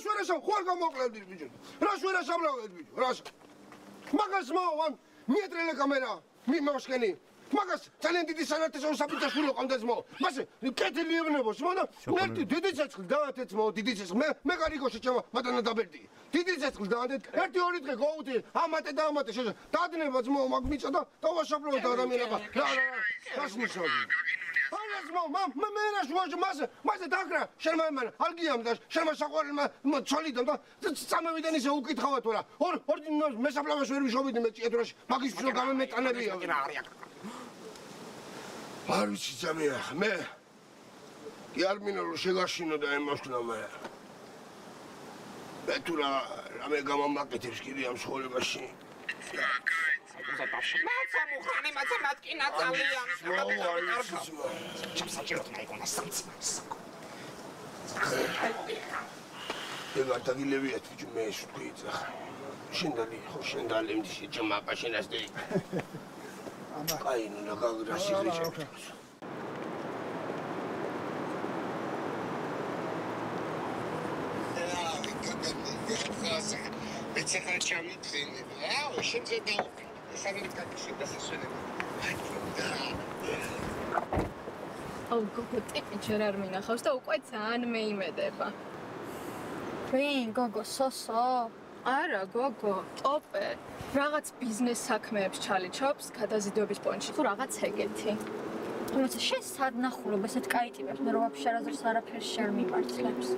შვერასა, ხوار გამოკლევდი ბიჭო. რა შვერასაბლავდი ბიჭო, რა. მაგას მოვან მიეტრელე კამერა. მიმოშკენი მაგას ძალიან დიდი სანათესო საფიჭაშვილო ყავდა ძმო. მასე კეთილი ევნებოს მოდა ერთი დიდი ცეცხლი დაათეთ ძმო, დიდი ცეცხლი. მე გარიგოში ჩემო ბატონო დაბერდი. დიდი ცეცხლი დაათეთ. ერთი ორი დღე გავუთი ამატე და ამატე შეჟა. დაადნება ძმო მაგ მიწა და დავაშაპლო და ადამიანებმა. რა გასნიშნავდი. არა ძმო, მე რა შუაში მასე დაკრა. შენმა ალგიამ და შენმა საყვარელმა ცოლიდამ და წამევიდან ისე უკითხავა თუ რა. ორ მესაფლავეს ვერ ვიშოვიდი მე ჭიეთურაში. მაგის შვილო გამემეტანებია. არ ვიცი ძამია, მე კი არ მინდა რომ შეგაშინო და ემოსქნა მე თუ რამე გამომაკეთებს კიდე ამ ცხოვრებაში. მაცა მუხანი, მაცა მატკინა ძალიან. საჭიროა იქონა სამწმას. ეგ დაგილევიათ ბიჭო მე ეს თქვი ძახა. შენდალი ხო შენდალი იმდიში ჯმაკა შენასდე. აი ნუ გაგრაში ხრიჭე. ეცექა ჩამიწინე. აუ შენზე და აუ გოგო ტიპი ჯერ არ მინახავს და უკვე ძალიან მეიმედება. ვინ გოგო სოსო? არა გოგო, ტოპე. რაღაც ბიზნეს საქმეებს ჩალიჩობს გადაზიდვების პონჩი თუ რაღაც ეგეთი. თუმცა შენ სად ნახულობ ესეთ კაი ტიპებს, მე რო ვაფშე არასდროს არაფერს შენ მიმართლებს.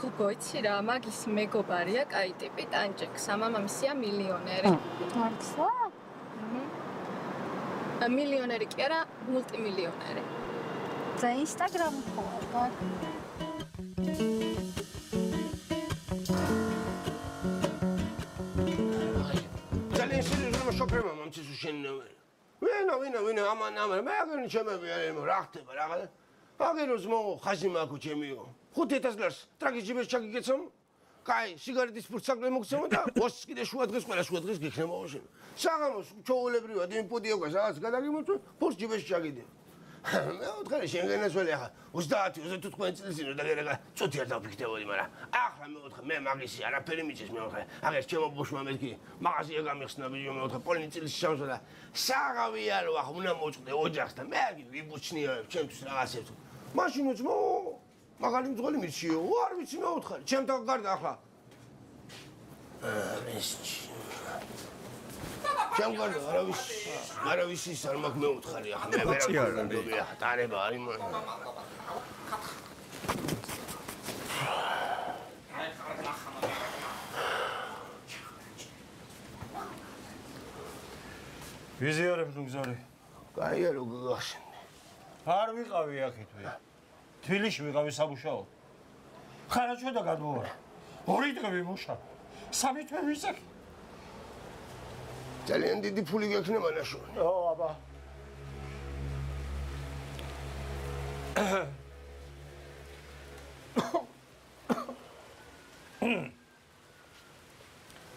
გოგო, იცი რა, მაგის მეგობარია კაი ტიპი ტანჯექსა, მამამისია მილიონერი. მართლა? მილიონერი კი არა, მულტიმილიონერი. და ინსტაგრამი ხო არ? ძალიან სერიოზულად შოფრება მომცეს უშენინავენ. ვინა ამან მე აგენი ჩემები არემო რა ხდება რაღაც. აგეროს მო ხაზი მაქვს ჩემიო. 5,000 ლარს ტრაგის ჯიბეს ჩაგიგეცომ? კაი, სიგარეტის ფურცაკლე მოგცემო და ოსს კიდე შუა დღეს ყველა შუა დღეს გიქნება უშენ. საღამოს ჩაოლებრივად იმ პოდიოკას რაღაც გადაგიმოწვე, ფურს ჯიბეს ჩაგიდე. მე ვთქარი შენგენასველი ახლა 30-35 წელს ინო და გერაგა წუთი არ დავფიქრდებოდი, მაგრამ ახლა მე ვთქარი მე მაგისი არაფერი მიჭეს მე ვთქარი. აგერ ჩემო ბოშმა მეთქი მაღაზია გამიხსნა ბიჭო მე ვთქარი პოლინი წილში ჩავსვა და საღავი არ ვახ უნდა მოწყდე ოჯახს და მე აგი ვიბუჩნიებ ჩემთვის რაღაცებს. მაშინაც მო მაგალი მძღოლი მიჩიო, არ ვიცი მე ვთქარი, ჩემთან გარდა ახლა. ეს ჩემ გარდა არავის ის არ მაქვს მე ვთქარი ახლა მე ვერ ვქონდები ახლა დარება არის მან. ვიზიარებ თუ გზარი? კაია რო გაგახსენე. არ ვიყავი აქეთ ვე. თბილისში ვიყავი სამუშაოდ. ხარაჩო და გადმოვარ. 2 დღე ვიმუშავე. 3 თვე ვისაკი. ძალიან დიდი ფული გექნება ნაშოვნი. ო, აბა.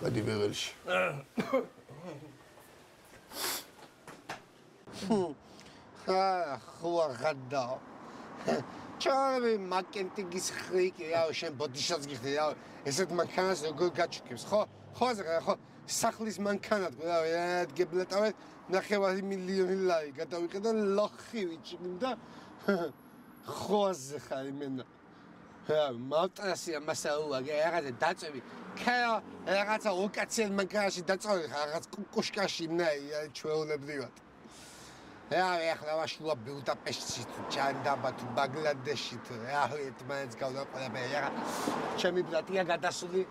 გადი ბეღელში. ხო ღადა. ჩავი მარკეტინგის ხრიკი, შენ ბოდიშოც გიხდი, ესეთ მანქანას როგორ გაჩქებს, ხო? ხო, სახლის მანქანად, გებლეტავეთ 9 მილიონი ლარი გადავიყე და ლოხი ვიჭიმ და ხოაზე ხარ იმენა. მალტრასია მასაუა, რაღაცა დაწევი. ქა რაღაცა ოკაციან მანქანაში დაწოვი, რაღაც კუშკაში ნაი, ჩვეულებრივად. ახლა ვაშულა ბუდაპეშტში თუ ჯანდაბა თუ ბანგლადეში თუ ერთმანეთს გავდაყოლები ჩემი ბრატია გადასული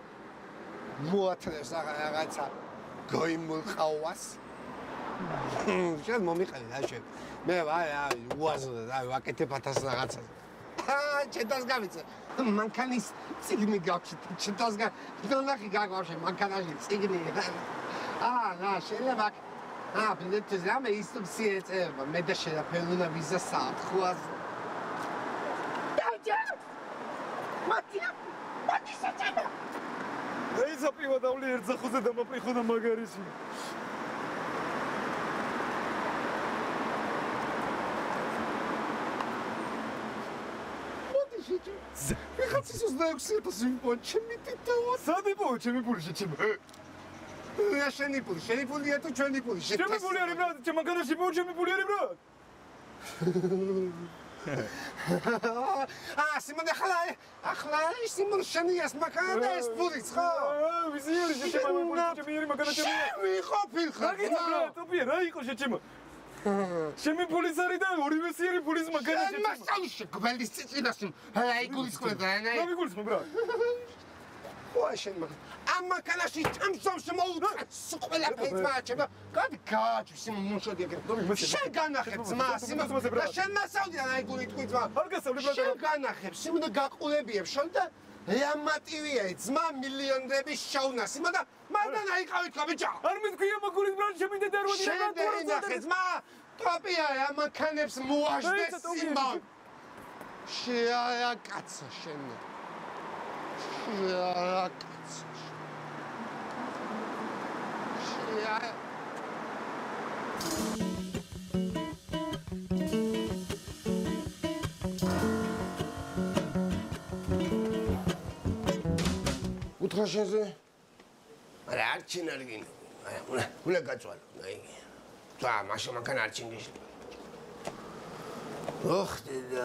მოათრევს რაღაცა გოიმულ ყავას შენ მომიყევი რა შენ მე უაზრდა ვაკეთებ 1000 რაღაცას ჩეთას გავიცე მანქანის ციგნი გავჩით ჩეთას ნახი გაგვავშე მანქანაში ციგნი რა შეიძლება ბილეთზე ამ ინსტრუქცია ეწერება მე და შეაფერუნა ვიზა საათხვას დაჯა მათია საჭება ეცა პრივატული ერთზახოზე დამაპრიხო და მაგარისი მოდი შეჭი ვიღაცის 26,000 ვიმპო ჩემი თითოა სადიპო ჩემი პული შეჭება შენი პულია თუ ჩვენი პული? ჩემი პული არის ბრატ, ჩემ მანქანაში პო ჩემი პული არის ბრატ. სიმონ ახლა სიმონ შენი ეს მანქანა და ეს პულიც ხო? ვიზი არის ჩემი მანქანა ჩემი. ჩემი ყოფილ ხარ. ბრატ, ოპია რა იყო შეჭება? ჩემი პულის არის და ორივე სიერი პულის მანქანა შეჭება. მასალში გველის წიწინას აი გულისხმე და აი. რა მიგულისხმე ბრატ? შენ ამ მანქანაში თამსავს მოუწეს ყველაფერს მაჩება გაჩვი სიმონ მოშოდი ეგრე შენ განახებ ძმა სიმონ და შენ მასაუდიან აი გული თქვი ძმა არ გასავლი ბრატ შენ განახებ სიმონ და გაყულებიებ შენ და რამატივია ძმა მილიონდების შაუნა სიმონ და მანდან აიყავით ხა ბიჭა არ მეთქვია მაგულის ბრატ შემიდე და როდი შენ დარინახე ძმა ტოპია ამ მანქანებს მოაჟდეს სიმონ შეაა კაცო შენ უთხრა შენზე? არა, არ ჩინარგინო. უნდა გაწვალო. მაშინ მანქანა არ ჩინგეში. ოხტედა,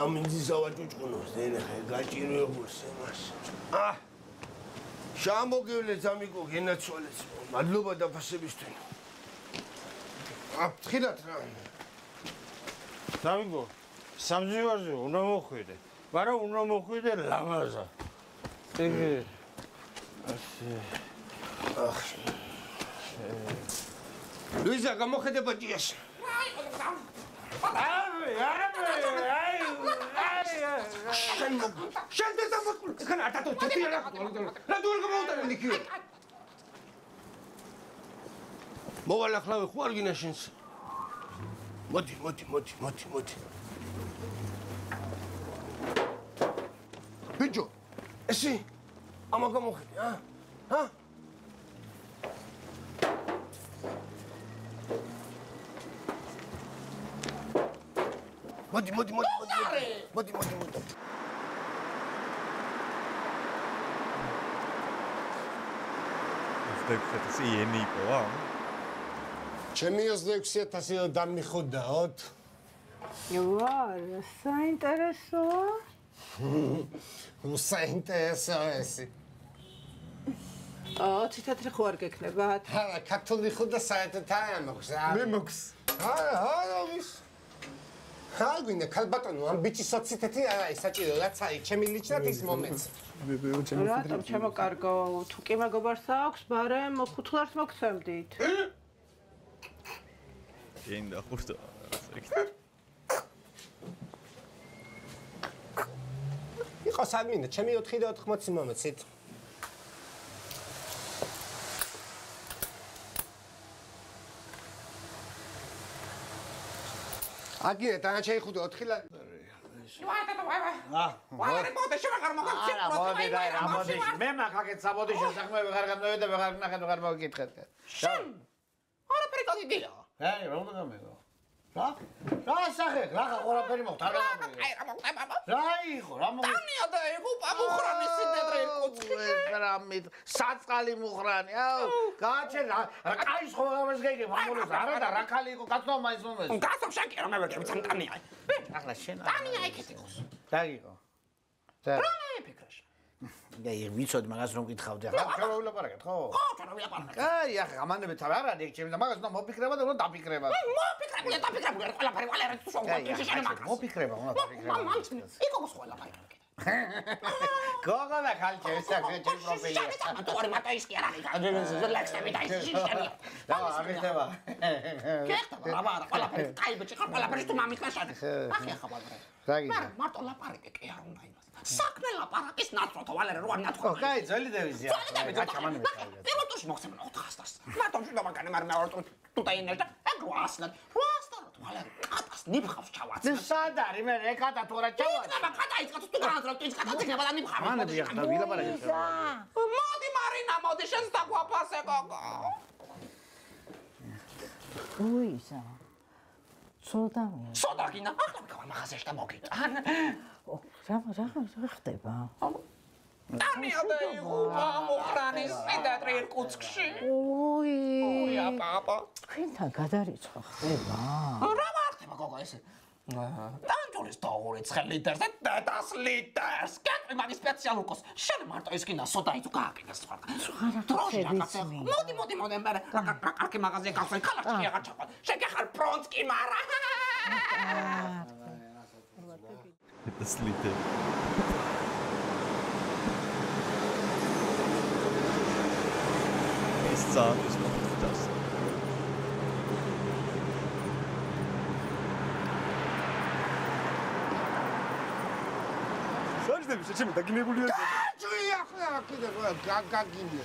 ამინძი ზავაჭუჭკუნოს, დენახე, გაჭირვებულს εμას. შამოგივლეთ ამიკო გენაცვალეს. მადლობა დაფასებისთვის. ფრთხილად რა. სამიგო, სამზივარზე უნდა მოხვიდე. მაგრამ უნდა მოხვიდე ლამაზა. ეგ ლუიზა, გამოხედე ბაჭიას. შენ დეზამოკულ ხან ატატო თეთრი რა რა დუარ გამოვიტანე ნიკიო მოვალ ახლა ხო არ გინა შენს მოდი ბიჭო ესი ამა გამოხედე ჰა მოდი ეს იენი იყო ჩემი 26,000 დამიხოდაოთ ვარ საინტერესოა საინტერესოა თეთრი ხო არ გექნებათ? არა, ქართული ხოდა საერთოდ არ მაქვს. მე მაქვს. არა, ვის? ხალგვინე, ქალბატონო, ამ ბიჭის სოციტეთი არა ის საჭირო, რაც არის, ჩემი ლიჩნად ის მომეც. რატომ ჩემო კარგო, თუ კი მეგობარს აქვს, ბარემ ხუთლარს მოგცემდით. გინდა ხურდა. იყოს ამინდა, ჩემი 4 და 80 მომეცით. აგინე დანარჩენი 5 და 4 ლარი. მე მაგაკეთ საბოდიშო საქმეები ხარ გამოვიდა ვეღარ ნახეთ ვეღარ მოგიკითხეთ. არაფერი გაგიგია. რა უნდა გამეგო? რა სახე, რა ყველაფერი მოხდა რა. აი რა მოხდა? რა იყო, რა მოხდა? დანია და იყო პაპუხრანის სიდედრე კუცკში. რამით საწყალი მუხრანი. აუ, გააჩენ რა კაის ხოლმე გეგებ ამოლოს არა და რა ხალი იყო გაცნო მაინც მომეს. გასავ შეკი რომ მე ვიგებ დანია. ახლა შენ. დანია იქეთ იყოს. რა იყო? და რა ფიქრობ? და ვიცოდი მაგას რომ გითხავდი ახლა ჩვენ რა ვილაპარაკეთ ხო? ხო, ჩვენ რა ვილაპარაკეთ. აი ახლა გამანებეთ არ არის ჩემი და მაგას უნდა მოფიქრება და უნდა დაფიქრება. მოფიქრებული ყველაფერი ყველაფერი თუ შევგო შენ მაგას. მოფიქრება უნდა დაფიქრება. მამჩნი, იქოს ყველაფერი. გოგონა ხალხი ესაკე ჩემ პროფილი. თორე მარტო ის კი არ არის. რელაქსები და ის შენი. რა აღიხება. კექთა რა ყველაფერი. კაი ბიჭი ხარ ყველაფერი თუ მამით მაშად. ახი ახლა რა გიქნა? მარტო ლაპარაკი კი არ უნდა იმას. საქმე ლაპარაკის ნაცროთო ვალერე რო არ ნათხო. კაი ძველი დევიზია. გაჩამანები. პირველ მოხსენა 400-ს. მარტო შენ დამაკანე მაგრამ მე თუ დაინერდა. ეგ 800-ად. 800-ად ვალერე კატას ნიფხავს ჩავაცე. სად არის მე ეკატა თუ რა ჩავაცე? და კატა ის კატა თუ განაძრავ ის კატა იქნება და ნიფხავს. მანები ახლა ვილაპარაკეთ. მოდი მარინა მოდი შენ დაგვაფასე გოგო. უისა. სოდამია. სოდაგინა ახლა გავარ მაღაზიაში და მოგიტან. რა ხდება? დანია და იღუპა მოხრანის სიდადრე კუცკში. ოი პაპა. თქვენთან გადარიცხვა ხდება? რა ხდება გოგო ესე? დანჯოლის 2 ლიტრს და 10 ლიტრს. კეთრი მაგის სპეციალურ კოს. შენ მარტო ის კიდე სოდაი თუ გააკეთეს სხვა. მოდი მე რა კარგი მაღაზია გავხსენ ქალაქში აღარ ჩაყვა. შენ გეხარ ფრონტკი მარა. 10 ლიტრი. ის ძალის მოხდას. საერთოდ ჩემი დაგინებულია. ჯუი ახლა კიდე გაგინია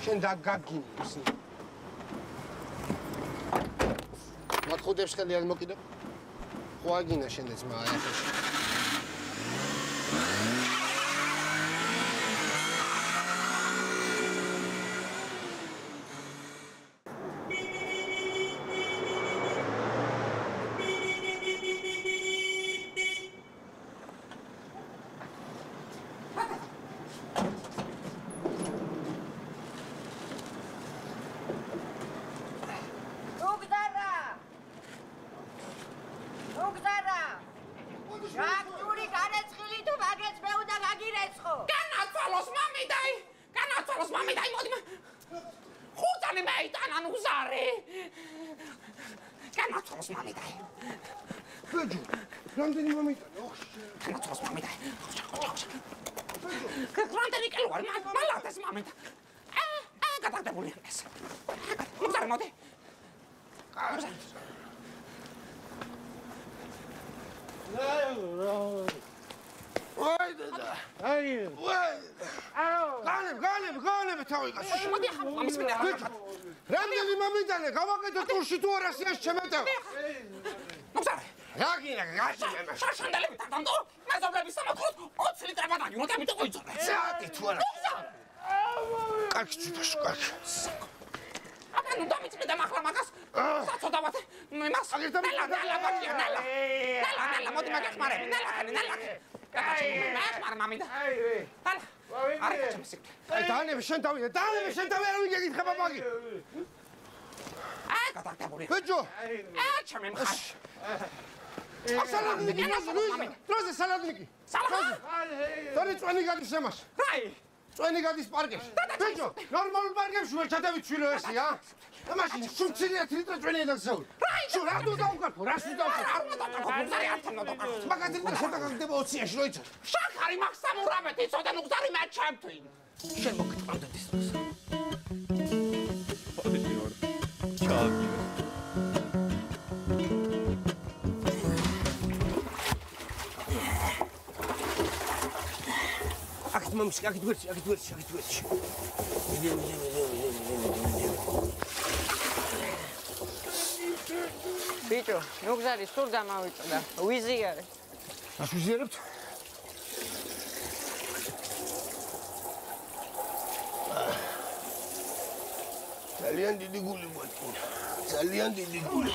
შენ დაგაგინებს. მოხუდებს ხელი არ მოკიდებ? ხო აგინა შენ ეს მა ახლა. განებ თავიღას. მოდი ახლა მამის მინდა რა. რამდენი მომიტანე გავაკეთე კურსი თუ არა სიას ჩემეთო. მოგზარე. რა გინდა გაშენე. შაშანდელები დადამდო. მეზობლების სამოქროთ 20 ლიტრ ბადაგი უნდა მიტყო იწოდე. ზადი თუ არა. კარგი ცუდას კარგი. აბა ნუ დამიწმე და მახლა მაგას. საწოდავად. იმას. ნელა ბაჭია ნელა. ნელა მოდი მაგას მარები. ნელა. მარ მამიდა. ჰალა. არა ჩემსიკ. აი დანები შენ თავი არ ვიგეკითხება მაგი. აი გადაგდებული. ბიჭო. აი ჩემი მხარ. სალადნიკი დროზე სალადნიკი. დორი წვენი გადის შემას. რაი? წვენი გადის პარკებში. ბიჭო, ნორმალურ პარკებში ვერ ჩადავით შვილო ესი, ა? მაშინ შუმცილი 1 ლიტრი წვენი დაგზავნ. შუ რა თუ დავკარფო, რა თუ დავკარფო? არ უნდა დავკარფო, ზარი არ თქმა უნდა. მაგაზე და ხოდა გაგდება 20-ში, როიცა. შაქარი მაქსამურამეთ იცოდე ნუ გზარი მე ჩემთვი. შენ მოგიტყავდეთ ის დროს. ჩაგი. აქეთ მომის, აქეთ ვერცი. ბიჭო, ნუ გზარი სულ დამავიწყდა. ვიზიარე. რას ვიზიარებთ? ძალიან დიდი გული გვეთქუნა. ძალიან დიდი გული.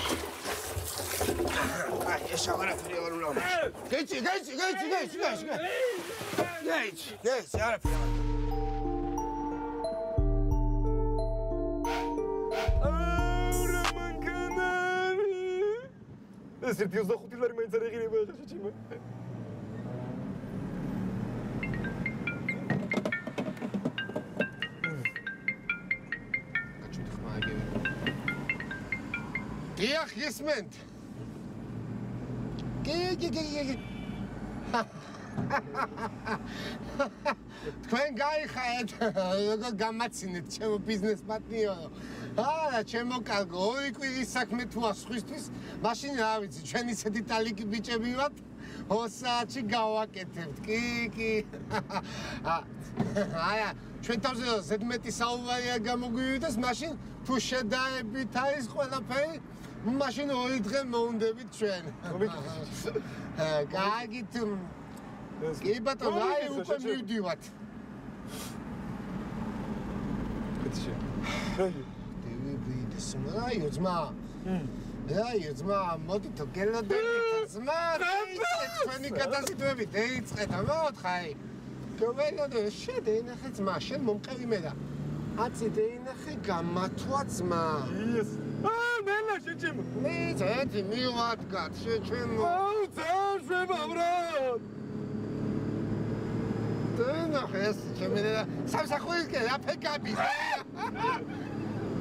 აი, ეს აღარაფერი აღარ უნდა. გეიცი, არაფერი. ეს 25 ლარი მაინც არ ეღირება ახლა შეჭიმა. Ach, Jesment! Geh. თქვენ გაიხარეთ, როგორ გამაცინეთ ჩემო ბიზნეს პარტნიორო. არა, ჩემო კარგო, ორი კვირის საქმე თუ ასხვისთვის, მაშინ რა ვიცი, ჩვენ ისეთი ტალიკი ბიჭები ვართ, 2 საათში გავაკეთებთ. კი. არა, ჩვენ თავზე ზედმეტი საუბარია გამოგვივიდეს, მაშინ თუ შედარებით არის ყველაფერი, მაშინ 2 დღე მოუნდებით ჩვენ. გაიგეთ. კი ბატონო, აი უკვე მივდივართ. რაიო ძმა, მოდით გელოდებით ძმა, თქვენი გადაზიდვები დაიწყეთ, მოთხარ. გველოდე, შედენახე ძმა, შენ მომყევი მე და აცი დაინახე გამათვა ძმა. მენა შეჭიმო. მიწეთ, მივადგათ, შეჩემო. ძალიან შევაბრალ. დენახეს, ჩემი და სამსახურის კე აფეკაბი.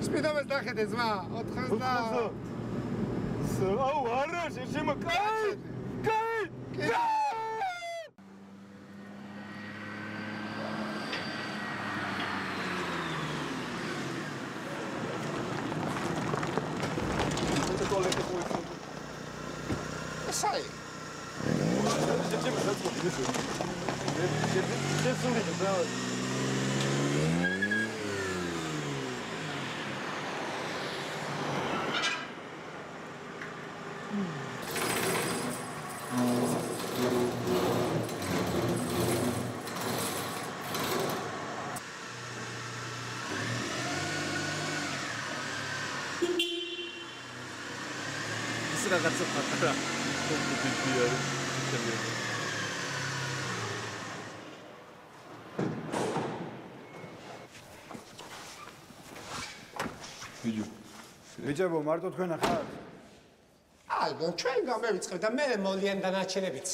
სპიდომეს ნახეთე ძმა, 90. აუ, არა, შეჭიმო, კაი. Sai. რაღაცა პატარა კომპლიკაცია არის. ბიჭებო, მარტო თქვენ ახარ? ალბო, ჩვენ გამევიწყებ და მე მოლიან დანარჩენებიც.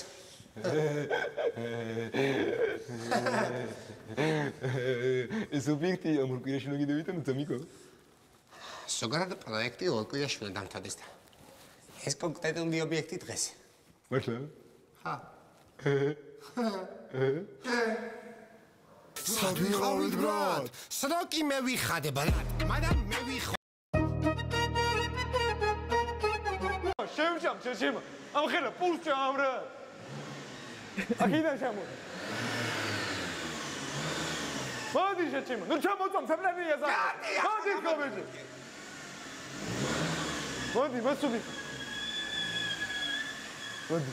ეს ობიექტი ამ კვირაში უნდა გიდევით ან ძამიკო? ზოგადად პროექტი 2 კვირაში უნდა დამთავრდეს და ეს კონკრეტული ობიექტი დღეს. მართლა? ხა. სად ვიყავით ბრატ? სროკი მე ვიხადე ბრატ, მაგრამ მე ვიხო. შევჭამ, შეჭიმა. ამხელა პულს ჭამ რა. აქედან ჩამო. მოდი შეჭიმა. ნუ ჩამოწამ საფრენია ზა. მოდი გობეჭი. მოდი, მასუბი. მოდი.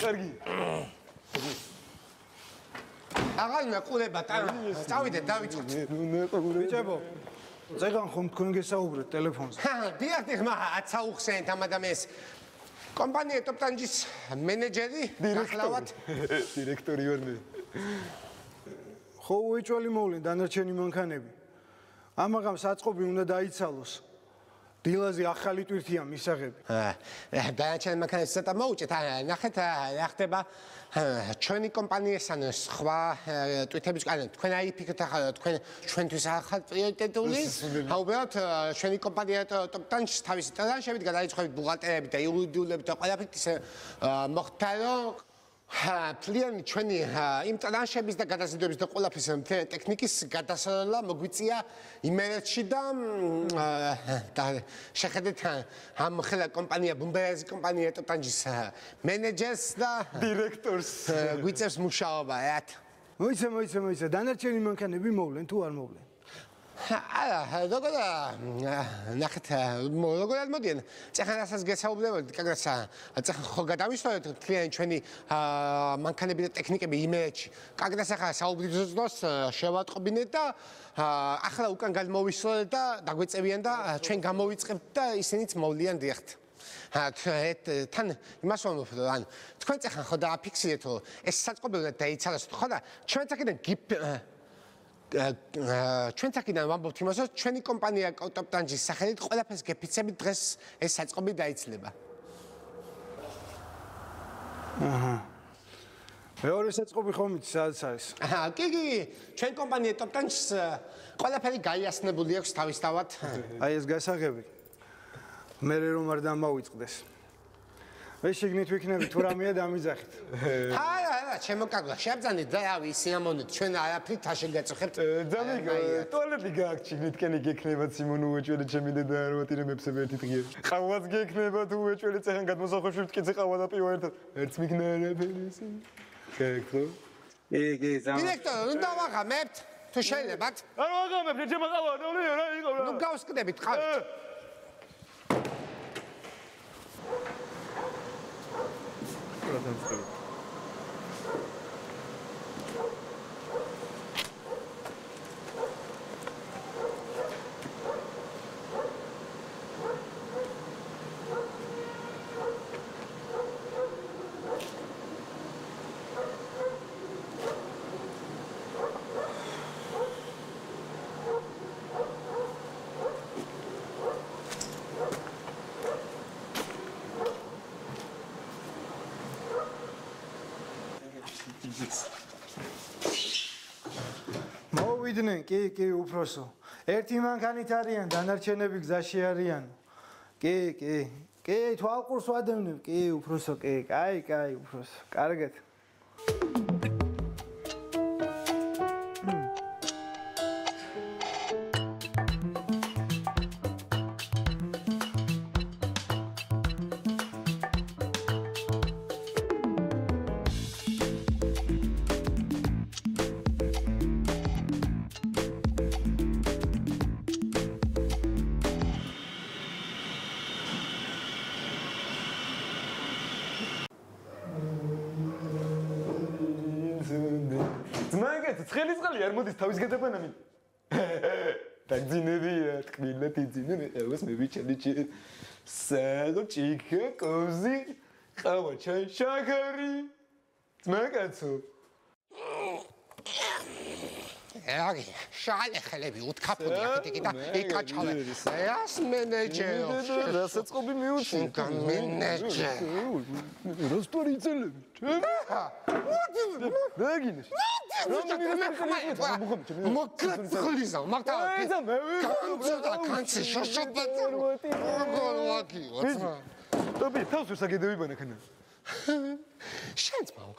კარგი. აღარ მეყურება ტარო. წავიდეთ, დავიწყოთ. ბიჭებო, ზეგან ხომ თქვენ გესაუბრეთ ტელეფონზე? დიახ, მაგრამ საუხსენთ ამ ადამიანს. კომპანია ტოპტანჯის მენეჯერი გახლავთ. დირექტორი ვარ მე. ხო, უეჭველი მოვლენ დანარჩენი მანქანები. ამაღამ საწყობი უნდა დაიცალოს. დილაზე ახალი ტვირთია მისაღები. დანარჩენი მანქანებს ცოტა მოუჭეთ, ნახეთ რა ხდება ჩვენი კომპანიესთან სხვა ტვირთების კანონ. თქვენ აიფიქრეთ ახლა თქვენ ჩვენთვის ახალ პრიორიტეტული. აუბრალოდ ჩვენი კომპანია ტოპტანჯს თავისი ტრანშებით გადაიწყებით ბუღალტერებით და იურიდიულებით და ყველაფრით ისე მოხდა რომ ფლიანი ჩვენი იმ ტრანშების და გადაზიდვების და ყველაფრის ტექნიკის გადასროლა მოგვიწია იმერეთში და შეხედეთ ამ ხელა კომპანია ბუმბერაზი კომპანია ტოპტანჯის მენეჯერს და დირექტორს გვიწევს მუშაობა, რა. მოიცა, დანარჩენი მანქანები მოვლენ თუ არ მოვლენ? როგორ ნახეთ როგორ მოდიან წახანასაც გესაუბრებოდი კაგრას წახან ხო გადავისვენოთ თქვენი ჩვენი მანქანები და ტექნიკები იმერეთში კაგრას ახლა საუბრისოს შევატყობინეთ და ახლა უკან გადმოვისვლეთ და დაგვეწევიან და ჩვენ გამოვიწყებთ და ისინიც მოვლიან დიახთ თან იმას ვამბობ ან თქვენ წახან ხო დააფიქსირეთ რომ ეს საწყობი უნდა დაიცალოს ხო და ჩვენ წაკიდან ჩვენ წაკიდან ვამბობთ იმას რომ ჩვენი კომპანია ტოპტანჯის სახელით ყველაფერს გეფიცებით დღეს ეს საწყობი დაიცლება აჰა მეორე საწყობი ხომ იცი სადაც არის კი ჩვენ კომპანია ტოპტანჯს ყველაფერი გაიასნებული აქვს თავისთავად აი ეს გასაღები მე რომ არ დამავიწყდეს მე შეგნით ვიქნები თუ რამეა დამიძახით არა შემოკაგლა შევძანით და რავი სიამოვნეთ ჩვენ არაფრით არ შეგაწუხებთ დამიგო ტუალეტი გააგჩიგნით კენი გექნება სიმონ უეჭველი ჩემი დედა არ ვატირებებს ერთი დღე ყავაც გექნება თუ უეჭველი წეხან გადმოსახვევში ვტკიცე ყავა და პივა ერთს მიგნა არაფერი ისე გეკრო კი დირექტორი უნდა ვაღამებთ თუ შეიძლებათ არ ვაღამებთ ჩემო ყავა რა იყო რა ნუ გავსკდებით ყავით მოვიდნენ კი უფროსო ერთი მანქანით არიან დანარჩენები გზაში არიან კი თვალყურს ვადევნებ კი უფროსო კაი უფროსო კარგად ცხელი არ მოდის თავის გადაბანამი დაგძინებია თკბილად იძინე ყავს მე ვიჩენიჩი საგო ჭიქა კოზი ყავა ჩაი შაქარი ძმაკაცო აი შალე ხელები უთქაფოდი აქეთ და იკაჩავე ეს მენეჯერო დასაწყობი მიუჩი მენეჯერი როსტორი იცელები რაგინეს მოკაცხლიზა მაგთა განცდა კანცი შოშობათა გოლვაკი ტობი თავს ვსაგედევიბანა ხანა შენც მაო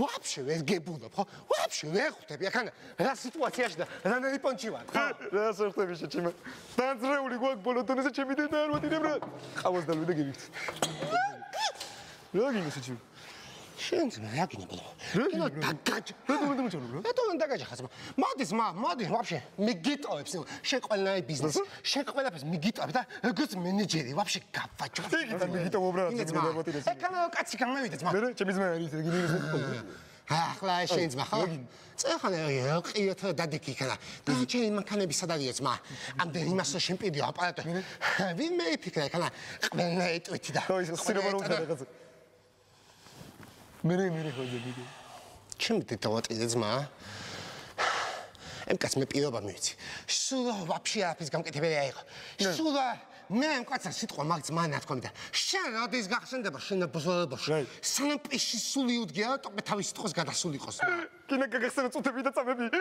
ვაფშე ვერ გებუნებ ხო ვაფშე ვერ ხვდები ახლა რა სიტუაციაში და რანაირი პონჩი ვარ ხო რა სერტები შეჭიმა დაძრეული გვაქვს ბოლოტონეზე ჩემი დედა არ ვატირებ რა ყავას დალვიდა გივიქცე რა გინე შეჭიმა შენც რა გინე ბოლო რა დაგაჯ რა დაგაჯ ხაზმა მოდი ვაფშე მიგიტოვებს შენ ყველანაირი ბიზნესი შენ ყველაფერს მიგიტოვებ და როგორც მენეჯერი ვაფშე გავაჯო იგი მიგიტოვო ბრატ ეკანა კაცი გამოვიდა ძმა მე ჩემი ძმა არის გინე ახლა შენ ძმა ხო წეხანა ყიოთ დადიკი ხანა და ჩემი მანქანები სად არის ძმა ამდენ იმას შენ პირი აპარატო ვინ მე ფიქრე ხანა ყველანაირი ტვიტი და ხო ის სირომა რო უთხარ რაღაცა მე ხოდი დიდი ჩემი დედავატირე ძმა ემკაც მე პირობა მივიცი სულ ვაფშე არაფრის გამკეთებელი არ იყო სულ მე ემკაცა სიტყვა მაგ ძმა ნათქვამი და შენ როდის გახსენდება შენ ბოზოლებაში სანამ პიში სული უდგია ტოპე თავის სიტყვის გადასულიყოს კინა გაგახსენა წუთები და წამები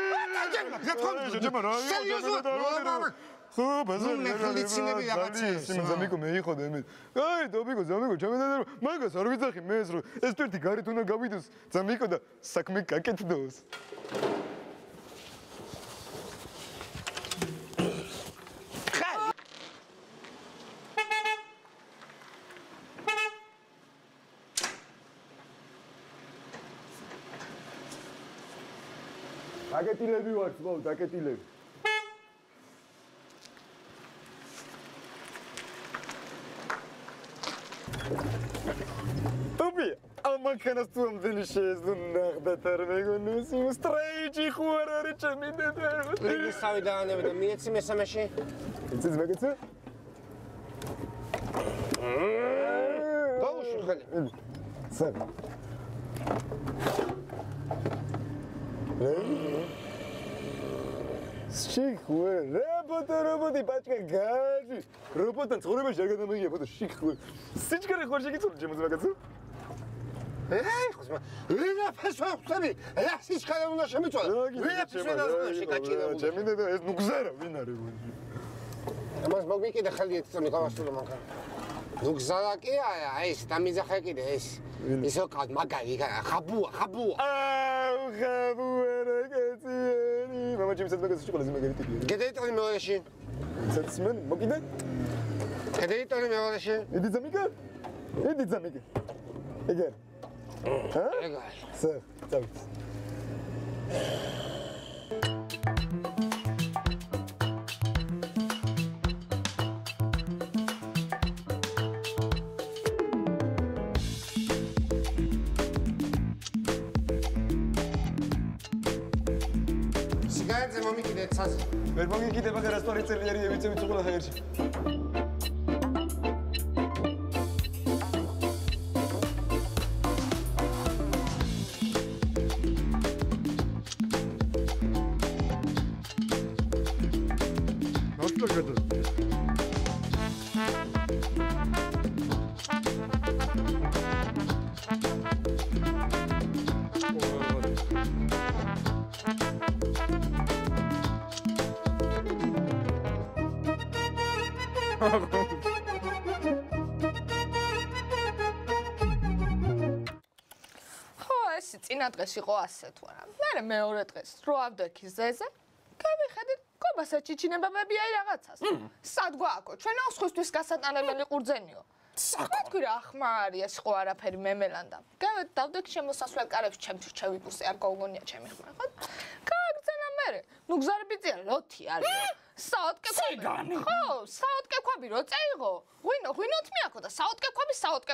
ხო ბაზარი მე ხლიცინები რაღაცა ზამიკო მე იყო და მე აი დობიკო ზამიკო ჩემი და მაგას არ ვიძახი მე ეს რომ ეს თვირთი გარეთ უნდა გავიდოს ზამიკო და საქმე გაკეთდოს დაკეტილები ვართ, მოუ, დაკეტილები. გია ამანქანას თუ ამდენი შეეძლო ნახდათ არ მეგონოს იმ სტრეიჯი ხო არ არის ჩემი დედა რიგის თავი დაანებე და მიეცი მესამეში იცით მეგეცი გაუშვი ხელი სად შიქوي რობოტი ბაჭკა გაჟი რობოტთან ცხოვრებაში არ გადამიგია ბატონო შიქوي სიჩქარე ხო შეგიცოდი ჩემს მაგაცო ხოსმა ვინაფერს ვახსენე რა სიჩქარე უნდა შემიწვალა ვინაფერს ვერ უნდა შეკაჭირა ჩემი დედა ეს ნუ გზარა ვინ არის გონჯი ამას მოგიკიდე ხელი ეცწამი გავასრულო მანქანა ნუ გზარა კი არა ეს დამიზახე კიდე ეს ისო კად მაგარი ხაბუა აუ ხაბუა რაკეციანი მამა ჩემს მაგას შეკოლაზე მაგარი ტიპია გედეიტორი მეორეში საცმენ მოგიდე გედეიტორი მეორეში იდი ზამიკა ეგერ ეგარ სა წავით ვერ მომიკიდება და რასტორი წელიერი ევიცევით უყურა ხერში ნოტო გადო წინა დღეს იყო ასე თუ არა. მე მეორე დღეს რო ავდექი ზეზე, გავიხედით კობასა ჩიჩინებაბები აი რაღაცას. სად გვააქო? ჩვენ აღსხვისთვის გასატანებელი ყურძენიო. თქვი რა ახმა არის ეს ხო არაფერი მემელანდა. დავდექი შემოსასვლელ კარებში ჩემთვის ჩევიბუსე არ გოგონია ჩემი ხმა, ხო? გააგზენა მერე. ნუ გზარბიწია ლოთი არისო. საოტკე კვაბი. ხო, საოტკე კვაბი რო წეიღო. ღვინოთ მიაქო და საოტკე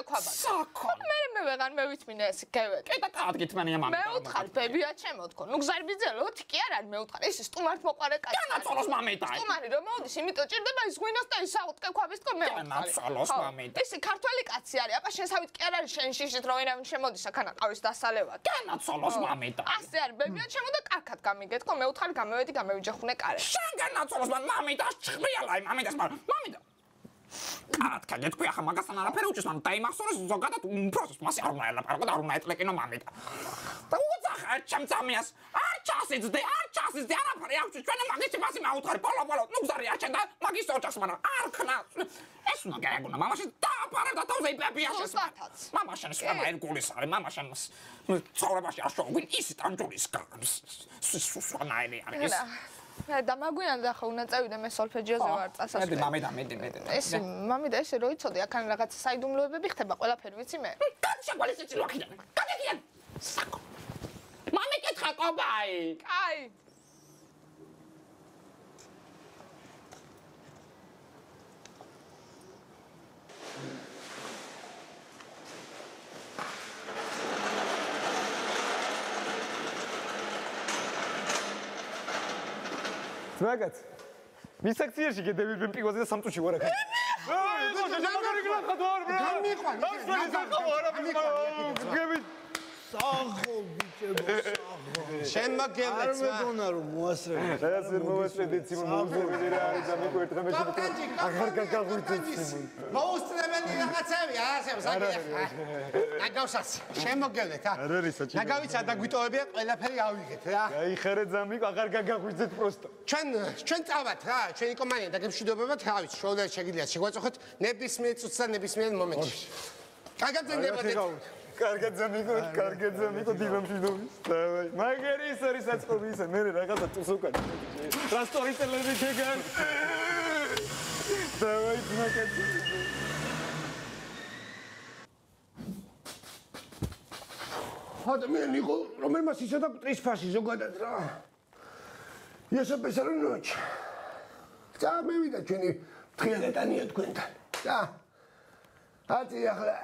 კვაბა. საკო. მე ვეღარ მევიწმინე ეს გევეკ. კი და კარგით მანია მამი. მე უთხარ ბებია ჩემო თქო. ნუ გზარბიძე ლოთი კი არ არის მე უთხარ. ეს სტუმართ მოყარე კაცი. განაცოლოს მამითა. სტუმარი რომ მოდის, იმიტომ ჭირდება ის ღვინოს და ის საოტკე კვაბის თქო მე უთხარ. განაცოლოს მამითა. ეს ქართველი კაცი არის. აბა შენ სავით კი არ არის შენ შიშით რომ ვერავინ შემოდის აქანა ყავის დასალევად. განაცოლოს მამითა. ასე არის ბებია ჩემო და კარგად გამიგეთ თქო მე უთხარ გამევედი გამევიჯახუნე კარე. შენ განაცოლოს მამითა ჭრიალაი მამიდას მამიდა კარად კეთქვი ახლა მაგასთან არაფერი უჭირს მან დაიმახსოვროს ზოგადად უბრალოდ მასე არ უნდა ელაპარაკო და არ უნდა ეტლეკინო მამიდა და უძახა ჩემწამიას არ ჩასიძდე არაფერი აქვს ჩვენ მაგის მასე მაუთხარი პოლო ნუ გზარი აჩენდა მაგის ოჯახს მაგრამ არ ქნა ეს უნდა გაიგონა მამაში დააპარა და თავზე იპებიაშეს მამაშენ სვანაერ გულის არის მამაშენ ცხოვრებაში არ შოგვინ ისი ტანჯულის სვანაერი არის და მაგვიანდა ხო უნდა წევიდე მე სოლფეჯიოზე ვარ წასასვლელი. მამიდა. ეს მამიდა ესე რო იცოდი აქან რაღაც საიდუმლოებები ხდება ყველაფერი ვიცი მე. შეგვალი სიცილო აქიდან. გადაგიან. საკო. მამი კითხა კობაი. კაი. მაგაც მის აქციაში გედები პიგოზე და სამწუში ვარ აქ. სახო ბიჭებო შენ მაგევლეც ვა მეგონა რომ მოასწრებ ეს ვერ მოასწრებდით სიმონ მოუსწრებდი რა არის და მეკო ერთ ღამეში აღარ გაგაღვიძეთ სიმონ მოუსწრებელი რაღაცები ასე საკითხია ნაგავსას შენ მოგევლეთ არ არის საჭირო ნაგავიცა და გვიტოვებია ყველაფერი ავიღეთ რა გაიხერე ძამიკო აღარ გაგაღვიძეთ პროსტო ჩვენ წავთ რა ჩვენი კომპანია და გემშვიდობებად რა ვიცი შოულერ შეგიძლიათ შეგვაწუხოთ ნებისმიერ წუთს და ნებისმიერ მომენტში კარგად ძენდებოდეთ კარგად ზამიკო დიმამშვიდობის. დავაი. მაგერი ის არის საწყობი ისა, მე რაღაცა წუს უკან. რა სტორიტელერი შეგან. დავაი მაგარი. ადამიანი იყო, რომელმაც იცოდა მტრის ფაში ზოგადად რა. იესო პესარონოჩ. და მევიდა ჩვენი თხილა დეტანია თქვენთან. და ათი ახლა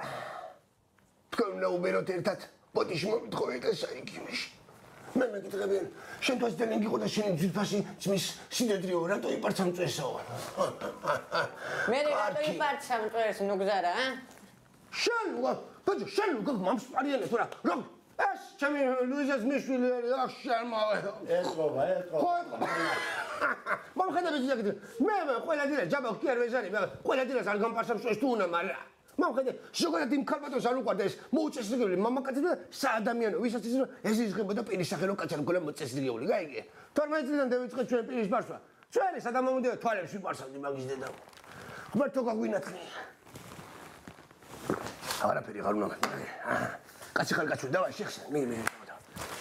თქვენ უნდა უბეროთ ერთად ბოდიში მომთხოვეთ ეს საიქიმში მე მეკითხებიან შენ თვითონ ძალიან გიყო და შენი ძვირფასი ძმის სიდედრიო რატო იპარცა მწესაო მე რატო იპარცა მწეს ნუგზარა შენ ბაჭო შენ მომს პარიანეს რა ეს ჩემი ლუიზას მიშვილი არის შერმა ეთყობა მომხედები ძიაკეთ მე ყველა დილა ჯაბა კი არ ვეზარი მე ყველა დილა არ გამპარსებს ეს თუ უნდა მაგრამ მომხედე შეგონა იმ ქალბატონს არ უყვარდა ეს მოუწესრიგებული მამაკაცი და საადამიანო ვისაც ის ეს იზღებოდა პირის სახელო კაცად გოლა მოწესრიგებული გაიგე 12 წლიდან დავიწყე ჩვენ პირის ბარსვა ჩვენი სადამამოდია თვალებს ვიპარსავდი მაგის დედა ღმერთო გაგვინათქნია არაფერი არ უნდა კაცი ხარ კაცო დავай შეხსა მე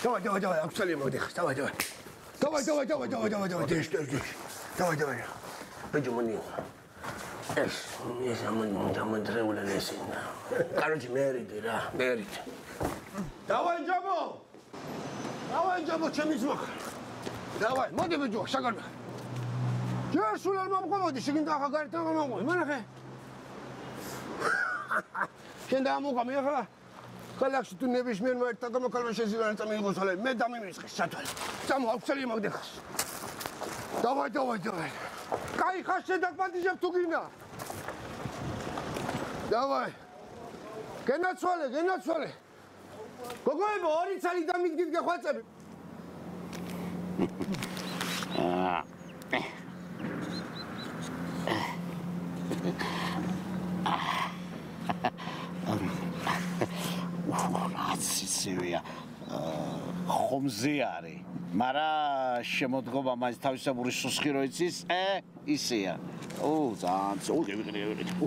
დავай აკცალია მოგდიხ დავай დავай ბეჯო მონი ეს ამონდრეულა ნესინა კაროჩი მერიდი რა მერიდი დავай ჯაბო ჩემი ძმა დავай მოდი ბეჯო შეგარდა ჯერ სულ არ მომყოლოდი შეგინდა ახლა გარეთ მომყოლი მანახე შენ დამოყამი ახლა ქალაქში თუ ნებისმიერ მოერთად გამოკალვა შეძინა და მიიღოს ხოლმე მე დამიმისხეს სათვალე წამო აუცელი მაგდეხას დავай კაი ხარ შედაგპატიჟებ თუ გინდა დავай გენაცვალე გოგოებო ორი ცალი დამიდგით გეხვაწები ცივია ხომზე არის მაგრამ შემოდგომა მას თავისებური სუსხი რო იცის ისეა ძალიან უგებიღრე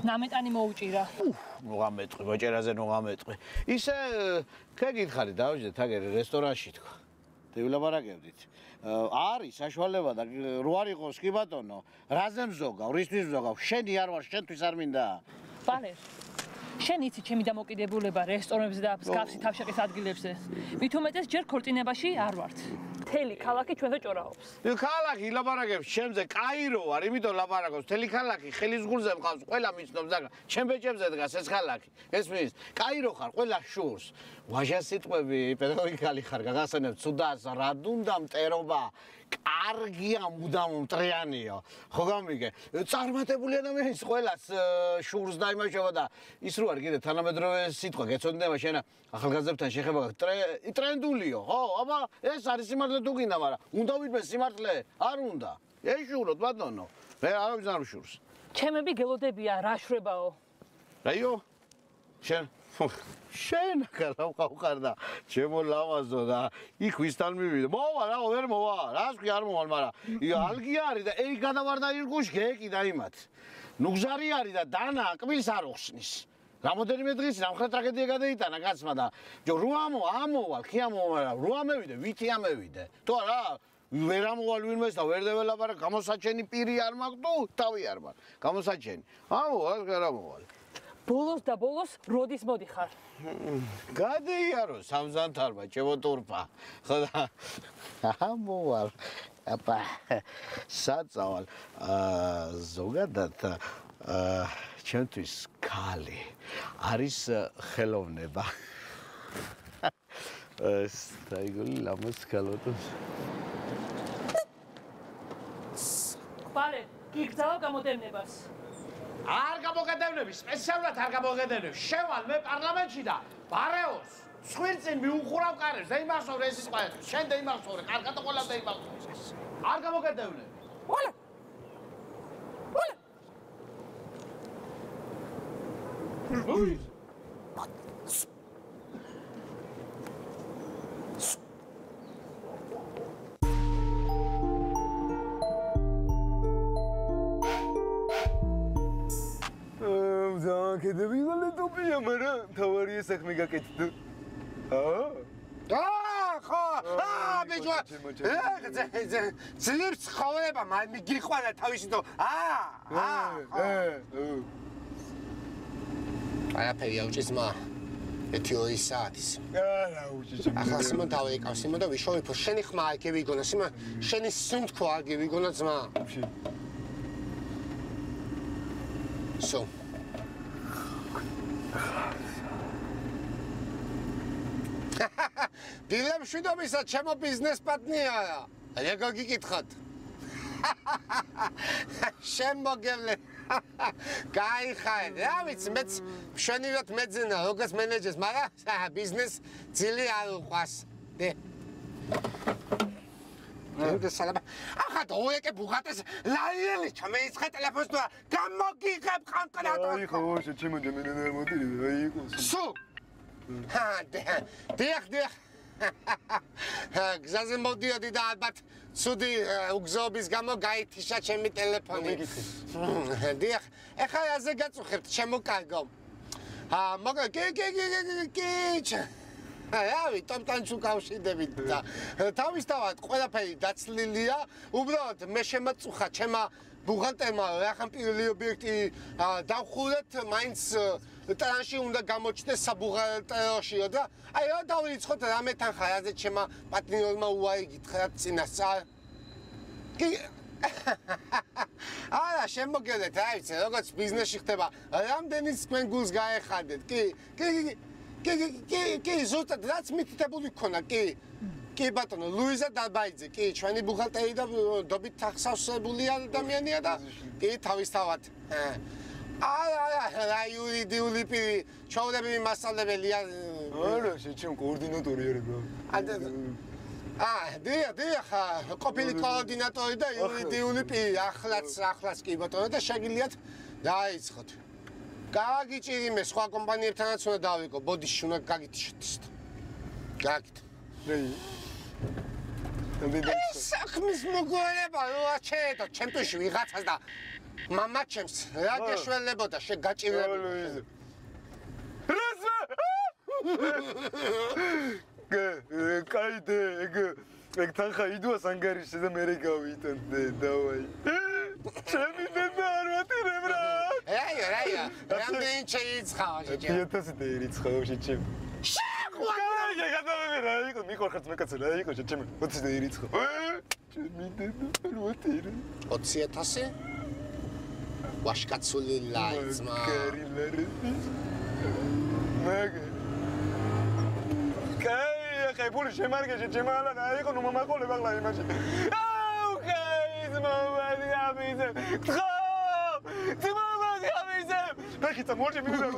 ნამეტანი მოუჭირა ნუღამეტყვი ბოჭერაზე ნუღამეტყვი ისე გეკითხარი დავждეთ აგერ რესტორანში თქვა ვილაპარაკებდით არის საშუალება და რო არ იყოს კი ბატონო რაზე მზოგავ რისთვის მზოგავ შენი არ ვარ შენთვის არ მინდა ვალერ შენ იცი ჩემი დამოკიდებულება რესტორნებზე და მსგავსი თავშეყრის ადგილებზე მით უმეტეს ჯერ ქორწინებაში არ ვართ მთელი ქალაქი ჩვენზე ჭორაობს ქალაქი ლაპარაკებს ჩემზე კაირო არ იმიტომ ლაპარაკობს მთელი ქალაქი ხელის ღურზე მყავს ყველა მიცნობს და ჩემ ბეჭებზე დგას ეს ქალაქი ესმის კაირო ხარ ყველა შურს ვაჟა სიტყვები პედაგოგიკალი ხარ გაგახსენებ ცუდას რა დუნდა მტერობა კარგია მუდამ მტრიანიო ხო გამიგე წარმატებული ადამიანის ყველას შურს დაიმაჩება და ის რო არ კიდე თანამედროვე სიტყვა გეცოდინება შენ ახალგაზრდებთან შეხება ტრენდულიო ხო აბა ეს არის სიმართლე თუ გინდა მაგრამ უნდა ვიტყვე სიმართლე არ უნდა ეშუროთ ბატონო მე არავის არ უშურს ჩემები გელოდებია რა შვებაო რაიო შენ ხარ და ჩემო ლავაზო და იქ ვისთან მივიდა მოვა რა ვერ მოვა რას კი არ მოვალ მაგრამ ალგი არის და ეი გადავარდა ირგუშ გეკი და იმათ ნუგზარი არის და დანა კბილს არ უხსნის რამოდენიმე დღის ნამხრა ტრაგედია გადაიტანა კაცმა და რო ამოვალ ხი ამოვალ რო ამევიდე ვითი ამევიდე თუ არა ვერ ამოვალ ვინმეს და ვერ დაველაპარაკ გამოსაჩენი პირი არ მაქვს თუ თავი არ მაქვს გამოსაჩენი ამოვალ არ ამოვალ ბოლოს და ბოლოს როდის მოდიხარ? გადეიარო სამზანთარმა, ჩემო ტურფა. ხო და ამოვალ. აპა საწავალ. ზოგადად ჩემთვის ქალი არის ხელოვნება. სტაიგული ლამაზ ქალოთოს. ბალე, გიგზავნა გამოდევნებას. არ გამოგედევნები, სპეციალურად არ გამოგედევნები. შევალ მე პარლამენტში და ბარეოს სვირწინ მიუხურავ კარებს და იმახსოვრე ეს ის ყველა. შენ და იმახსოვრე, კარგად ყველა და იმახსოვრე. არ გამოგედევნები. ვალა. ვალა. Keda bigale topia mara, tawari sakhmi ka kettu. ბიჭო. ძლებს ხოვება, მიგიყვანა თავისი თო. არაფერი აუჭის მა. 2 საათის. არა უჭის. ახლა სიმონ დავიკავ, სიმონ და ვიშოვიფო, შენი ხმა აქ ვიგონა, სიმონ, შენი სუნთქვა აქ ვიგონა ძმა. დილემშვიდობისა ჩემო ბიზნეს პარტნიორა. როგორ გიკითხოთ? შემოგევლე. გაიხარეთ. რა ვიცი, მეც მშვენივრად მეძინა როგორც მენეჯერს, მაგრამ ბიზნეს ძილი არ უყვას. ახლა დოეკე ბუღატეს ლაიელი ჩამეიცხე ტელეფონს და გამოგიღებ კონკრეტულად. აი ხო, ჩემო ჯემენე მოდირი, აი იყოს. სუ. დიახ. გზაზე მოდიოდი და ალბათ ცუდი უგზობის გამო გაითიშა ჩემი ტელეფონი. დიახ, ეხლა რაზე გაწუხებთ ჩემო კარგო? კი. რავი, ტომთან უკავშირდებით და თავისთავად ყველაფერი დაცლილია. უბრალოდ მე შემაწუხა ჩემმა ბუღალტერმა რახან პირველი ობიექტი დავხურეთ, მაინც ტრანში უნდა გამოჩნდეს საბუღალტეროშიო და აი რა დავიწყოთ რამე თანხა, რაზე ჩემმა პარტნიორმა უარი გითხრა წინასწარ. კი არა, შემოგელეთ, რა ვიცი, როგორც ბიზნესში ხდება, რამდენი თქვენ გულს გაეხადეთ. კი, ზუსტად რაც მითითებული გქონა, კი ბატონო, ლუიზა დაბაიძე, კი, ჩვენი ბუღალტერი და დობით ახსავსებული ადამიანია და კი, თავისთავად. არა, იურიდიული პირი, ჩვეულებრივი მასწავლებელია. არა, ჩემ კოორდინატორი არის, ბრო. დიახ, ყოფილი კოორდინატორი და იურიდიული პირი, ახლაც კი ბატონო და შეგიძლიათ დაიწყოთ. გაგიჭირიმე სხვა კომპანიებთანაც უნდა დავიკო, ბოდიში უნდა გაგითიშოთ. გაგით. საქმის მოგვარება რა შეედო ჩემთვის ვიღაცას და მამა ჩემს რა გეშველებოდა შეგაჭირებოდა. კაიდე, ეგ თანხა იდუას ანგარიშზე და მე გავიტან დავაი. ჩემი დედა არ ვატირებ რა. რაია, რამდენი შეიცხაო შეჭე. 1000 და ერიცხაო შეჭე. შეყვარა გადავები რა იყო, მიყურხართ მეკაცო რა იყო შეჭე. 20 და ერიცხაო. ჩემი დედა არ ვატირებ. 20000? ვაშკაცული ლაიცმა. კაი, ფული შემარგე შეჭემალა რა იყო, ნუ მომაყოლებ ახლა იმაში. აუ, კაი, მომადი ამიზე. Пахица, можем играть.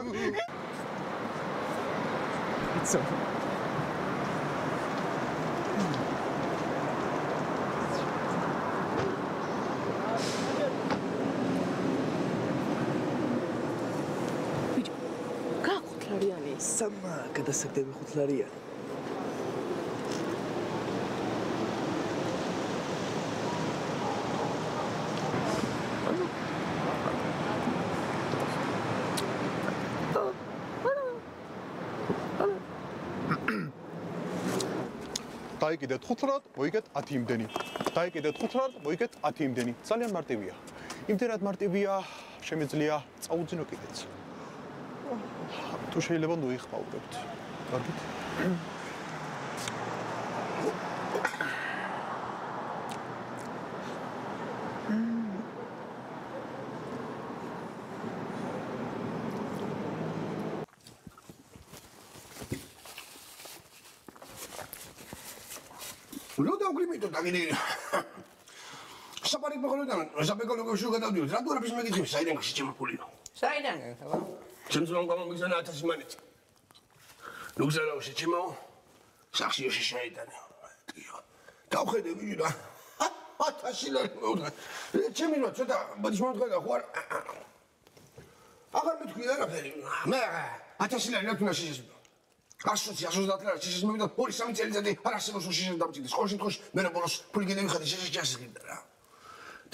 It's over. Как ხუთლარიანი? Сама გადასაგდები ხუთლარიანი. დაიკიდეთ 5-რად, მოიგეთ 10 იმდენი. დაიკიდეთ 5-რად, მოიგეთ 10 იმდენი. ძალიან მარტივია. იმდენად მარტივია, შემიძლია წაუძინო კიდეც. თუ შეიძლება ნუ იხმაურებთ. კარგით? Dagini. Sapari pocolodano, sapete quello che è uscito da Dio. Tra due prima che tu sai neanche se c'è Mapolino. Sai neanche, c'è un uomo che sono altri settimane. Lo usano se c'è mo. Saxi io si sai da. Da che devi dire. Tasila. C'è mi no, c'è da, ma di smonto da cuore. Agar mit kuidara feri. Me, tasila non tu nasci. ასოციაციას დათრა შეშეს მოვიდა 2-3 წელიწადი არ არსებობს შეშეს დამჭირდეს ყოველ შემთხვევაში მე ბოლოს ფული გენევიხადი შეშეს ჯასიხინდა რა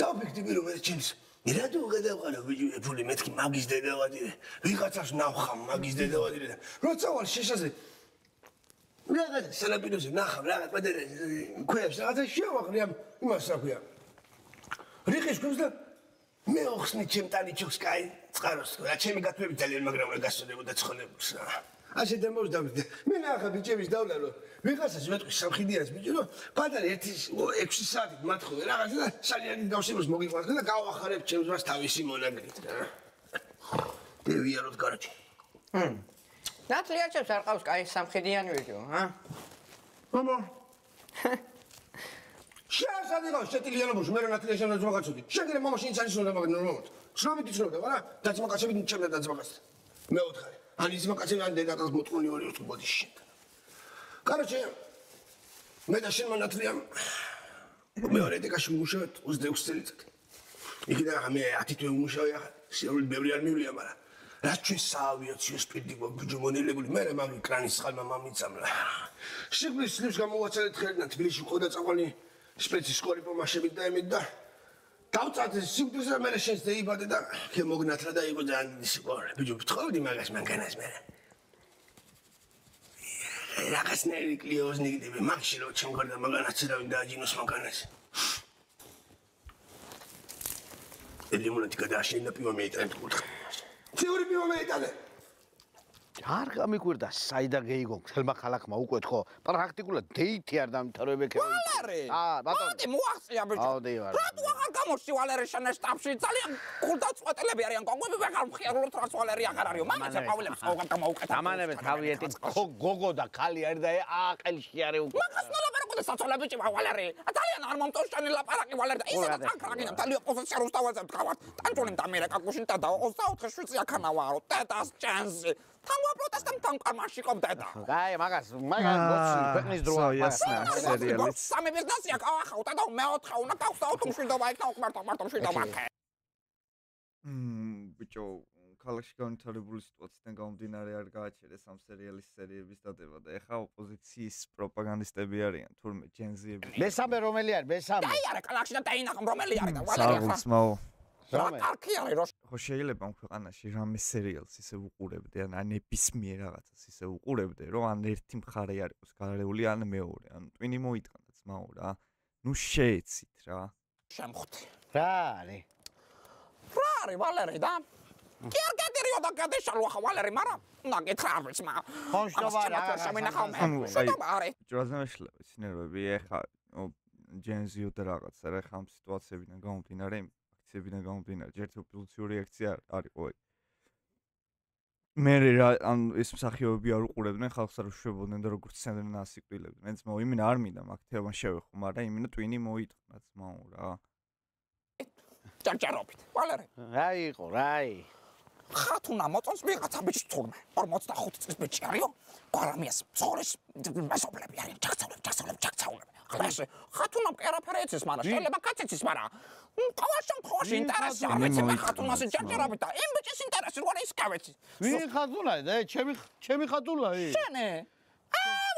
დაობიექტივი რომ ეს ჩემს მირადო გადავყარა ბიჭი ფული მეთქი მაგის დედავადირე ვიღაცას ნახავ მაგის დედავადირე და როცა ვალ შეშაზე რაღაცა სალაპინოზე ნახავ რაღაც პატარა ქვევს რაღაცა შევაყრი ამ იმას რა ქვია რიხის ქვევს და მე ოხსნი ჩემ ტანიჩოს კაი წყაროს რა ჩემი გათმები ძალიან მაგრამ რა გასწოდებოდა ცხონებს რა ასე დემოს დავიდე. მე ნახა ბიჭების დავლა რომ ვიღაცას მეტყვი სამხიდიანს ბიჭი რომ პატარა 1-6 საათით მათხოვე რაღაცა და სალიანი დავსიმოს მოგიყვანხე და გავახარებ ჩემს მას თავისი მონაგრით რა. დევიაროთ გარაჩი. ნათლიაჩებს არ ყავს კაი სამხიდიანი ვიდეო, ჰა? მამა. შეასადიღო შეტილიანობაში მე ნათლიაშენ ზოგაცოდი. შეგერე მამაში ინცანის უნდა მაგ ნორმალურად. შრომით იცნობდა, არა? დაძმა კაცები ჩემდა დაძმა კაცს. მეოთხე. ან იზმა კაცები ან დედაკაცს მოტყუნი ორი თუ ბოდის შენ. კაროჩე მე და შენ მანათლია მეორე დეკაში ვიმუშავეთ 26 წელიწად. იქიდან მე 10 თვე ვიმუშავე ახლა. შეეული ბევრი არ მივლია, მაგრამ რაც ჩვენ საავიაციო სპიდი გვაქვს მონელებული, მე მაგ ეკრანის ხალმა მამიცამლა. შეგლის სლიფს გამოვაცალეთ ხელიდან თბილისში ყოდა წაყვანი სპეცის სკოლის მომაშებით და ემით და დავწათ სიკვდილზე მე შენს დაიბადე და ხე მოგნათლა და იყო ძალიან დიდი სიყვარული. ბიჭო, ვთხოვდი მაგას მანქანას მე. რაღაცნაირი კლიოზნიგდები მაგში რო ჩემ გარდა მაგანაც და ვინ დააჯინოს მანქანას. ელიმონატი გადაშენდა პივა მეიტანეთ კუთხე. თეორი პივა მეიტანე. არ გამიკვირდა საიდან გეიგო ხელმა ხალხმა უკვე თქო პრაქტიკულად დეითი არ დამთავრებე ქე. ვალერი. მოდი მოახსია ბიჭო. რატო აღარ გამორში ვალერი შენ შტაბში ძალიან ხურდაწყვეტელები არიან კონგვები ვეღარ მხიარულობთ რაც ვალერი აღარ არისო. მამაცა პავლებს ყავ გამოვუკეთა. ამანებს თავიეთი გოგო და ქალი არის და აყელში არის უკვე. მაგას ნალაპარაკო საწოლა ბიჭი ვალერი. ძალიან არ მომწონშენი ლაპარაკი ვალერი და ისე კაკრაგინებ ძალიან პოზიციაროს დავაძებ თქვათ. ტანჯოლიმ და მე კაკუშინ და 24 შვიცი აქანა ვარო. დედას ჩანსი. თან ვაპროტესტამ თან კარმაში ყობდედა. აი მაგას მოცი ქვეყნის დროა სერიალიც. სამი ბიზნესია გავახავდა და მეოთხე უნდა გავხსოვთ მშვიდობა იქნა უკმარტო მშვიდობა. ბიჭო, ქალაქში განვითარებული სიტუაციიდან გამომდინარე არ გააჩერეს ამ სერიალის სერიების დადება და ეხა ოპოზიციის პროპაგანდისტები არიან, თურმე ჯენზიები. მესამე რომელი არის? მესამე. აი არა, ქალაქში და დაინახო რომელი არის და ვალერი ახლა. ხო შეიძლება ამ ქვეყანაში რამე სერიალს ისე უყურებდე ან ნებისმიერ რაღაცას ისე უყურებდე რომ ან ერთი მხარე არ იყოს გარეული ან მეორე ან ტვინი მოიტანა ძმაო რა ნუ შეეცით რა შემხვდი რა არის ვალერი და კი არ გეტერიო და გადაშალო ახლა ვალერი მაგრამ უნდა გითხრა არ ვიცი მაგრამ ხონშტობა რა შემენახავ მე შეტობა არის ჯაზამეშლები სინერვები ეხა ჯენზიო და რაღაცა რა ხამ სიტუაციებიდან გამომდინარე აქციებიდან გამომდინარე ერთი ოპოზიციური აქცია არისო მე რა ან ეს მსახიობები არ უყურებდნენ ხალხს არ უშვებოდნენ და როგორც სცენდნენ ასიკვილებდნენ მეც მო იმინა არ მინდა მაგ თემას შევეხო მაგრამ იმინა ტვინი მოიტყნა ძმაო რა ჭარჭარობით ვალერი რა იყო რაი ხათუნა მოწონს ვიღაცა ბიჭი თურმე 45 წლის ბიჭი არისო გვარამიას ცხოვრის მასობლები არის ჩაქცავლები ხლასე ხათუნა მყერაფერი ეცეს მაგრამ შეიძლება კაცეცის მაგრამ ყოველში ინტერესი არ ვიცი მე ხათუნას ჭარჭარობით და იმ ბიჭის ინტერესი როგორ ისკავეცი ვინ ხათუნაა და ჩემი ხათუნაა შენი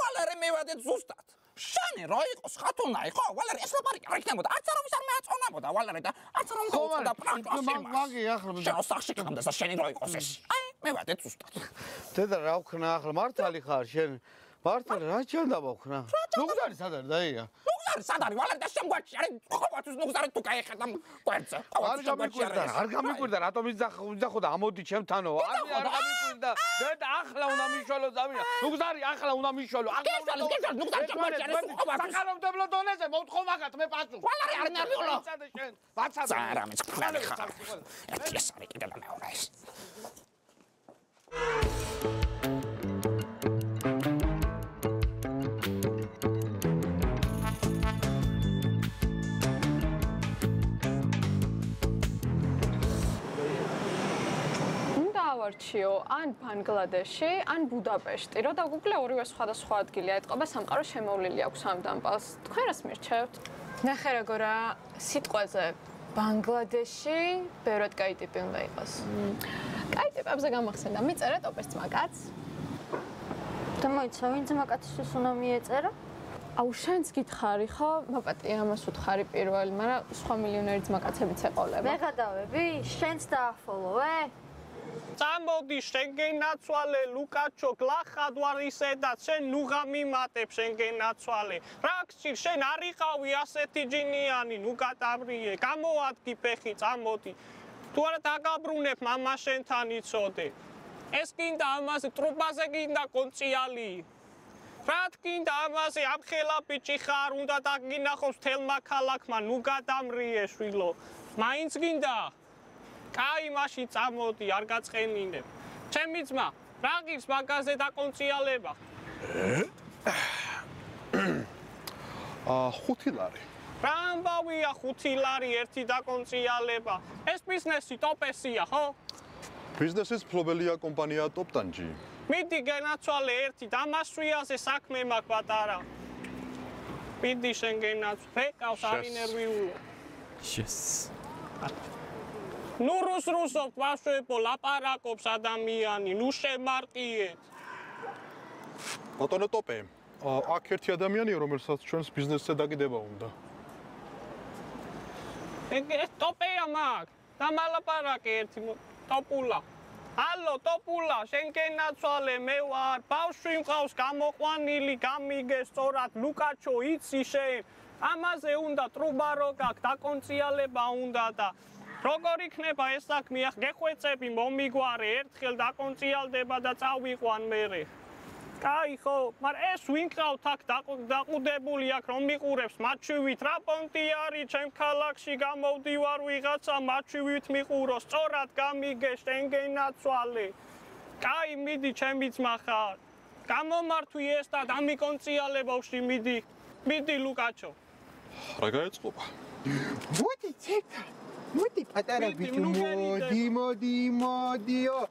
ვალერი მივედით ზუსტად შენი რო იყოს ხათუნაი ხო ვალერი ეს ლაპარაკი არ იქნებოდა არც არავის არ მეაწონებოდა ვალერი და არც არ უნდა უწოდა პრანკში მაგი ახლა შენ სახში გქონდეს და შენი რო იყოს ეს აი მივედით ზუსტად დედა რა ვქნა ახლა მართალი ხარ შენ მართალი რა ჩანდა მოხნა ნუგზარი სად არის დაია ნუგზარი სად არის ვალერი და შენ გვაჭი არის ყოველთვის ნუგზარი თუ გაიხედა კვერცხზე არ გამიკვირდა რატომ იძახო და ამოდი ჩემთანო არ გამიკვირდა დედა ახლა უნდა მიშველო ზავია ნუგზარი ახლა უნდა მიშველო ახლა უნდა ნუგზარი გვაჭი არის ყოველთვის საკანონმდებლო დონეზე მოვთხოვ მაგათ მე პასუხ ვალერი არ ნერვიულო შენ ვაცადე ზარამის ხარ ეს არის კიდევ მეორე ეს ავარჩიო ან ბანგლადეში, ან ბუდაპეშტი, რომ დაგვიკლე ორივე სხვადასხვა ადგილი აეტყობა სამყარო შემოვლილი აქვს ამ დამპალს. თქვენ რას მირჩევთ? ნახე როგორა სიტყვაზე ბანგლადეში ბევრად კაი ტიპი უნდა იყოს. კაი ტიპებზე გამახსენდა, მიწერე ტოპეს ძმაკაც. და მოიცა, ვინ ძმაკაცისთვის უნდა მიეწერა? აუ შენც გითხარი ხო? მაპატია ამას უთხარი პირველი, მაგრამ სხვა მილიონერი ძმაკაცებიც ეყოლება. მე გადავები? შენც დაახოლოვე? წამოდი შენგენაცვალე ლუკაჩო გლახად ვარ ისედაც შენ ნუღა მიმატებ შენგენაცვალე რა გსირ შენ არ იყავი ასეთი ჯინიანი ნუ გადავრიე გამოადგი ფეხი წამოდი თუ არა დაგაბრუნებ მამა შენთან იცოდე ეს კიდე ამაზე ტრუბაზე კიდე კონციალი რა თქინდა ამაზე ამხელა ბიჭი ხარ უნდა დაგინახოს თელმა ქალაქმა ნუ გადამრიე შვილო მაინც გინდა კაი მაშინ წამოდი არ გაწყენინებ ჩემი ძმა რა ღირს მაგაზე დაკონციალება 5 ლარი. რა ამბავია 5 ლარი ერთი დაკონციალება? ეს ბიზნესი ტოპესია, ხო? ბიზნესის ფლობელია კომპანია ტოპტანჯი. მიდი გენაცვალე ერთი დამასვიაზე საქმე მაქვს პატარა. მიდი შენ გენაცვალე, ყავს არინერვიულო. Yes. ნუ რუსობ ვაშვებო, ლაპარაკობს ადამიანი, ნუ შემარტიეთ. ბატონო ტოპე, აქ ერთი ადამიანია, რომელსაც ჩვენს ბიზნესზე დაკიდება უნდა. ეს ტოპეა მაგ, დამალაპარაკე ერთი ტოპულა. ალო ტოპულა, შენ გენაცვალე, მე ვარ, ბავშვი მყავს გამოყვანილი, გამიგე სწორად, ლუკაჩო იცი შენ. ამაზე უნდა ტრუბარო გაქვს, დაკონციალება უნდა და როგორ იქნება ეს საქმე, ახ გეხვეწები მომიგვარე, ერთხელ დაკონციალდება და წავიყვან მერე. კაი ხო, მაგრამ ეს ვინ ყავთ აქ დაყუდებული აქ რომ მიყურებს, მაჩვივით რა პონტი არის ჩემ ქალაქში გამოვდივარ ვიღაცა მაჩვივით მიყურო, სწორად გამიგე შენ გენაცვალე. კაი მიდი ჩემი ძმა ხარ. გამომართვი ეს და დამიკონციალე ბავშვი მიდი. მიდი ლუკაჩო. რა გაეწყობა? მოდი ცეკა. მოდი პატარა ბიჭო, მოდიო.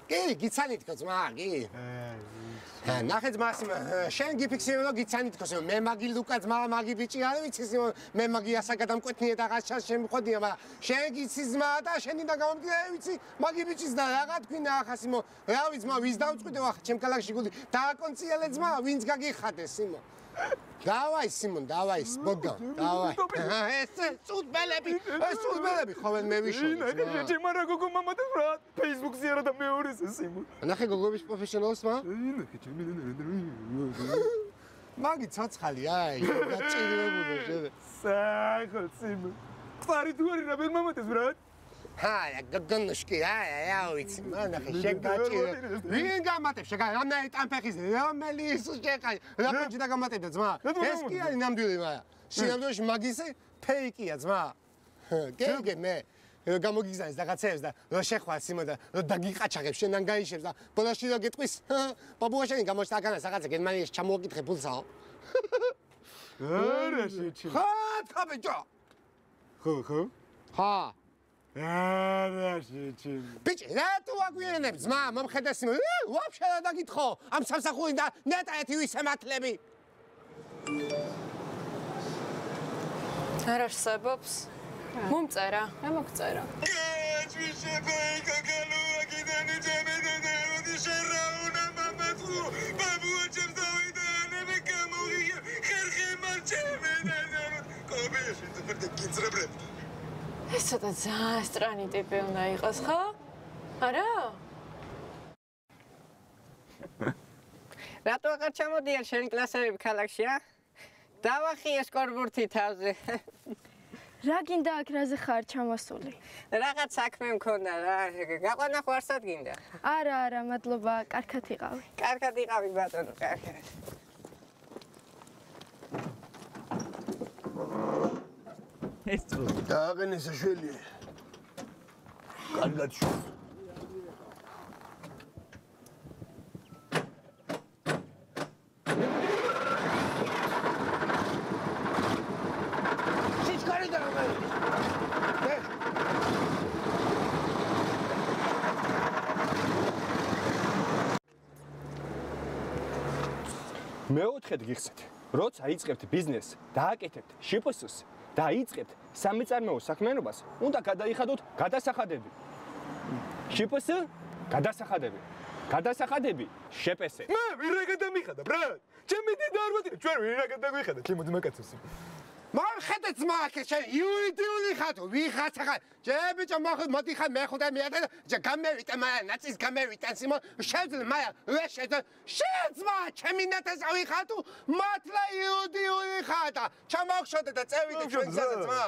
კი, გიცანით ხო ძმა, კი? ნახე ძმა, შენ გიფიქსირე რომ გიცანით ხო, მე მაგი ლუკა ძმა, მაგი ბიჭი არ ვიცი, მე მაგი ასა გადამკვეთნია და რაღაცა შემხოდია, მაგრამ შენ გიცი ძმა და შენი და გამომდგარი ვიცი, მაგი ბიჭის და რაღა თქვინა ახას იმო, რა ვიცი ძმა, ვის დავწყვიტე ახლა ჩემ ქალაქში გული, დააკონციალე ძმა, ვინც გაგიხადეს იმო. დავაი სიმონ, დავაი, ბოგო, დავაი. ეს სუდბელები, ხოვენ მე ვიშოვე. ჩემ არა გოგო მამა და რა, Facebook-ზე არა და მეორეს სიმონ. ნახე გოგოების პროფესიონალს მა? მაგი ცოცხალი, აი, გაჭირებულა შენ. საერთოდ სიმონ. ყარი თუ არის რა ბერ მამათეს რა? ჰაი, გოგონოშკი, აი, ვიცი, ნახე, შენ გაჭირე. ვინ გამატებს, შეგა, რამე ტამფეხის, რომელი ის შეყაი, რა პონჩი და გამატებდა ძმა. ეს კი არის ნამდვილი მაია. სინამდვილეში მაგისი ფეიკია ძმა. გეგე მე გამოგიგზავნეს რაღაცეებს და რო შეხვარ სიმო და რო დაგიყაჩაღებს შენან გაიშებს და ბოლოში რო გეტყვის, ბაბუა შენი გამოჩნდა აქანას რაღაცა გერმანიაში ჩამოვაკითხე ფულსაო. არა შეჩი. ხა, ბიჭო. ხო. ხა. არა შეჩი. ბიჭი, რა თუ აგვიანებ ძმა, მომხედე სიმო. ვაფშე რა დაგითხო? ამ სამსახური და ნეტა ერთი ვისემათლები. არ არსებობს. მომწერა, რა მოგწერა? ეს ცოტა ძალიან სტრანი ტიპი უნდა იყოს, ხო? არა? რატო აღარ ჩამოდიან შენი კლასელები ქალაქში, ა? დავახიე სკორბურთი თავზე. რა გინდა აქ რაზე ხარ ჩამოსული? რაღაც საქმე მქონდა რა. გაყვანა ხო არსად გინდა? არა, მადლობა, კარგად იყავი. კარგად იყავი ბატონო, კარგად. ეს თუ დააყენე საშველი. კარგად შო. მეოთხედ გიხსეთ, როცა იწყებთ ბიზნესს, დააკეთებთ შპს-ს და იწყებთ სამეწარმეო საქმიანობას, უნდა გადაიხადოთ გადასახადები. შპს, გადასახადები. გადასახადები, შპს. მე ვინ რა გადამიხადა, ბრატ? ჩემი დედა არ ვატირე, ჩვენ ვინ რა გადაგვიხადა, ჩემო ძმა კაცოსი. მან ხედეთ ძმა, შენ იურიდიული ხათო, ვიხაც ახლა. ჯე ბიჭო, მოდი ხარ მე ხუდა მე და ჯე გამევიტა მაგრამ ნაცის გამევიტან სიმონ, შეძლე მაგრამ რა შეძლე. შენ ძმა, ჩემი ნათეს ავიხატო, მართლა იურიდიული ხათა. ჩამოგშოდე და წევიდე ჩვენ ძმა.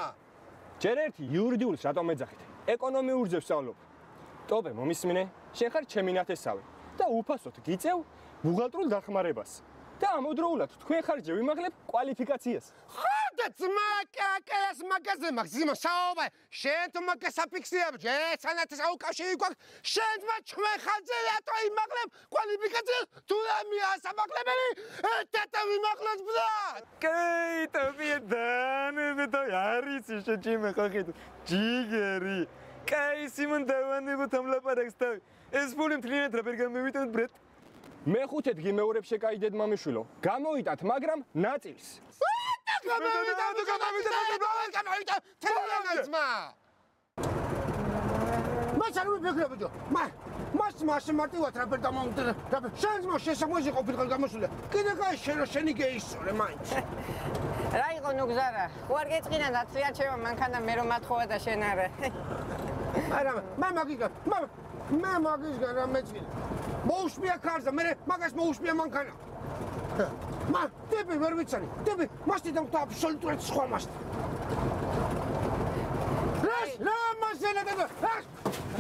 ჯერ ერთი იურიდიულს რატომ ეძახით? ეკონომიურზე ვსწავლობ. ტობე მომისმინე, შენ ხარ ჩემი ნათესავე და უფასოდ გიწევ ბუღალტრულ დახმარებას. და ამოდროულად თქვენ ხარჯზე ვიმაღლებ კვალიფიკაციას. ხა და ძმა კაკელას მაგაზე მაგზიმა საუბარ შენ თუ მაგას აფიქსირებ ესანათი საუკავშირი გვაქვს შენ ძმა ჩვენ ხალხზე რატო იმაღლებ კვალიფიკაციას თუ ამი ასამაღლებელი ერთად ვიმაღლოთ ბრატ კეიტობიდან და არის შეჭიმე ხახეთ ჯიგერი კაი სიმონ დავანებო თამლაპარაკს თავი ეს ფული მთლიანად რა ვერ გამოვიტანთ ბრატ მეხუთე დღიმეორებ შეკაიდეთ მამიშვილო გამოიტათ მაგრამ ნაწილს გამოვიდა თელანაცმა მას არ ვიფიქრებდო მას მარტივად რა ვერ დამოუკიდე რა შენს მას შესაძლოა ყოფილიყო გამოსული კიდე კაი შენ რო შენი გეისწორე მაინც რა იყო ნუგზარა უარ გეწყინა დაცვიარჩევა მანქანა მე რომ მათხოვა და შენ არა არა მე მაგისგან რა მეწყინა მოუშმია კარზე მე მაგას მოუშმია მანქანა ტიპი ვერ ვიცანი ტიპი მასტი დამხდა აბსოლუტურად სხვა მასტი რა მასენა და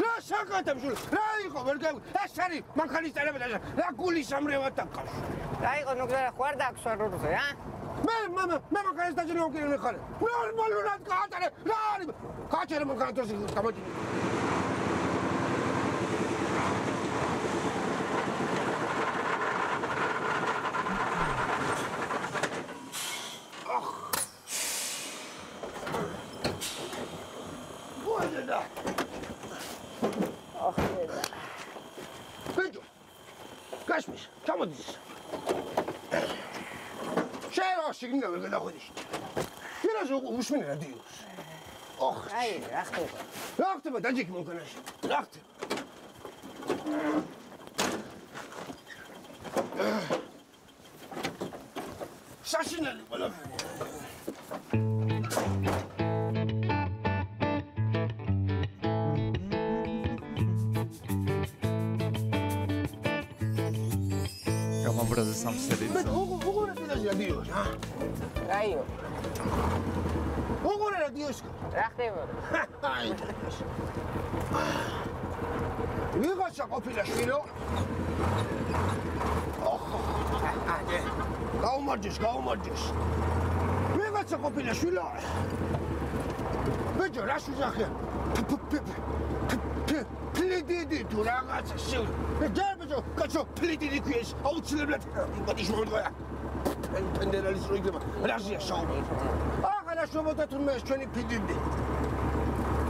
რა საკეთებს რა იყო ვერ გავი ეს არის მანქანის წერება რა გული სამრევად დაკავს რა იყო ნუგზარა ხوار დააქსვარურზე ა მე მანქანის დაჭერა უკიდე ხარ ნორმალურად გაატარე რა არის გაჭერა მანქანა თორს გამოჭი Kaçmış, çamadıcız. Şehir aşığında böyle kadar biraz uçmun ne diyoruz? Oh. Hayır, raktı. Raktı mı? Dacık mı konuş? Raktı. Şaşınalı bana. Brother, some city. But who are Dios? Rayo. Who are Dios? Rahtevo. ვიღაცა ყოფილა შვილო. გაუმარჯოს. ვიღაცა ყოფილა შვილო. ბეჭო, რა შუზახე? პლიდიდი თუ რაღაცა შევ. ჯერბეჭო, კაცო, პლიდიდი ქიეს, აუცილებლად იმპათი შემოდგა. პენდერალის რო იქნება, რაზია შაუბე. აღარა შევოდა თურმე ჩვენი პლიდიდი.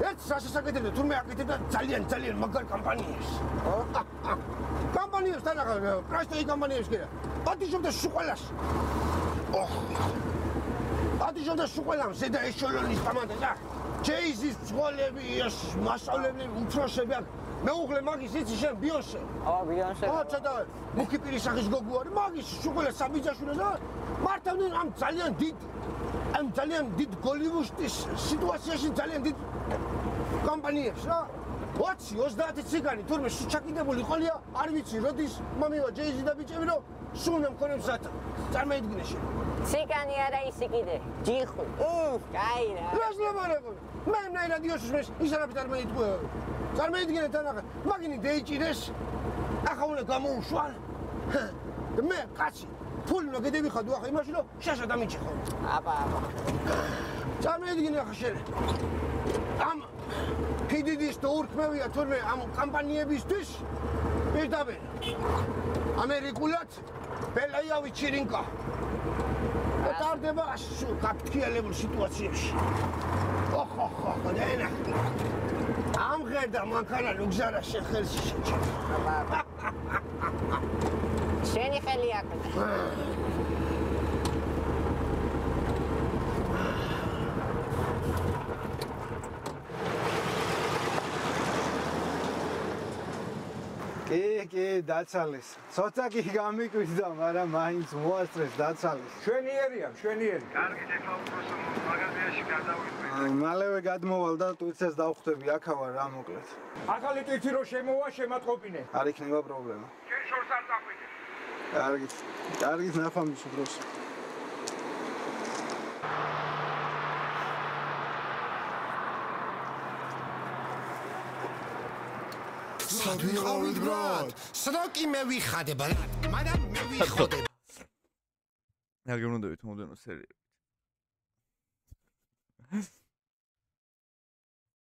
ეს სასაკეთებდა თურმე აკეთებდა ძალიან მაგარ კამპანიებს. კამპანიებს თანახა, პრასტოი კამპანიებს კიდე. ატიშობდა შუყელას. ატიშობდა შუყელას, ზედა ეშელონის კომანდა და ჯეიზის ძღოლები, მასწავლებლები, უფროსები აქ. მეუღლე მაგის იცი შენ ბიონსე. ბიონსე. ცოტა მუქი პირის სახის გოგო არის, მაგის შუყელა საბიძაშვილო და მართავდნენ ამ ძალიან დიდ გოლივუდის სიტუაციაში ძალიან დიდ კამპანიებს რა. 20-30 ციგანი თურმე ჩაკიდებული ყოლია, არ ვიცი როდის მომივა ჯეიზი და ბიჭები რომ სულ მქონებს წარმოიდგინე შენ. ციგანი არა ისი კიდე, ჯიხუ. კაი რა. რას ლაპარაკობ? მე რადიოში მეს ისარაფით არ მეიტყვე. წარმოიდგინე თანახა, მაგინი დეიჭირეს. ახლა უნდა გამოუშვალ. მე კაცი, ფული უნდა გედევიხადო ახლა იმაში რომ შაშა დამიჭეხო. აბა. წარმოიდგინე ახლა შენ. ამ PDD-ის თურქმევია თურმე ამ კამპანიებისთვის პირდაპირ. ამერიკულად ბელაიავი ჩირინკა. და ტარდება გაფრთხილებულ სიტუაციებში. ოხ, დენა. ამღერდა მანქანა ნუგზარა შეხელში შეჭა. შენი ხელი აქვს. კი, დაცალეს. ცოტა კი გამიკვირდა, მაგრამ მაინც მოასწრეს დაცალეს. შვენიერია. კარგი, ეხლა უბრალოდ მაგაზიაში გადავიდე. მალევე გადმოვალ და ტვიცეს დავხვდები, აქავა რა მოკლედ. ახალი ტვიცი რო შემოვა, შემატყობინე. არ იქნება პრობლემა. შენ შორს არ დახვიდე. კარგით ნახამის უბრალოდ. სადვიყავით ბრატ? სროკი მე ვიხადე ბრატ. მაგრამ მე ვიხოდე. რა გეუნდებით მომდენო სერიები.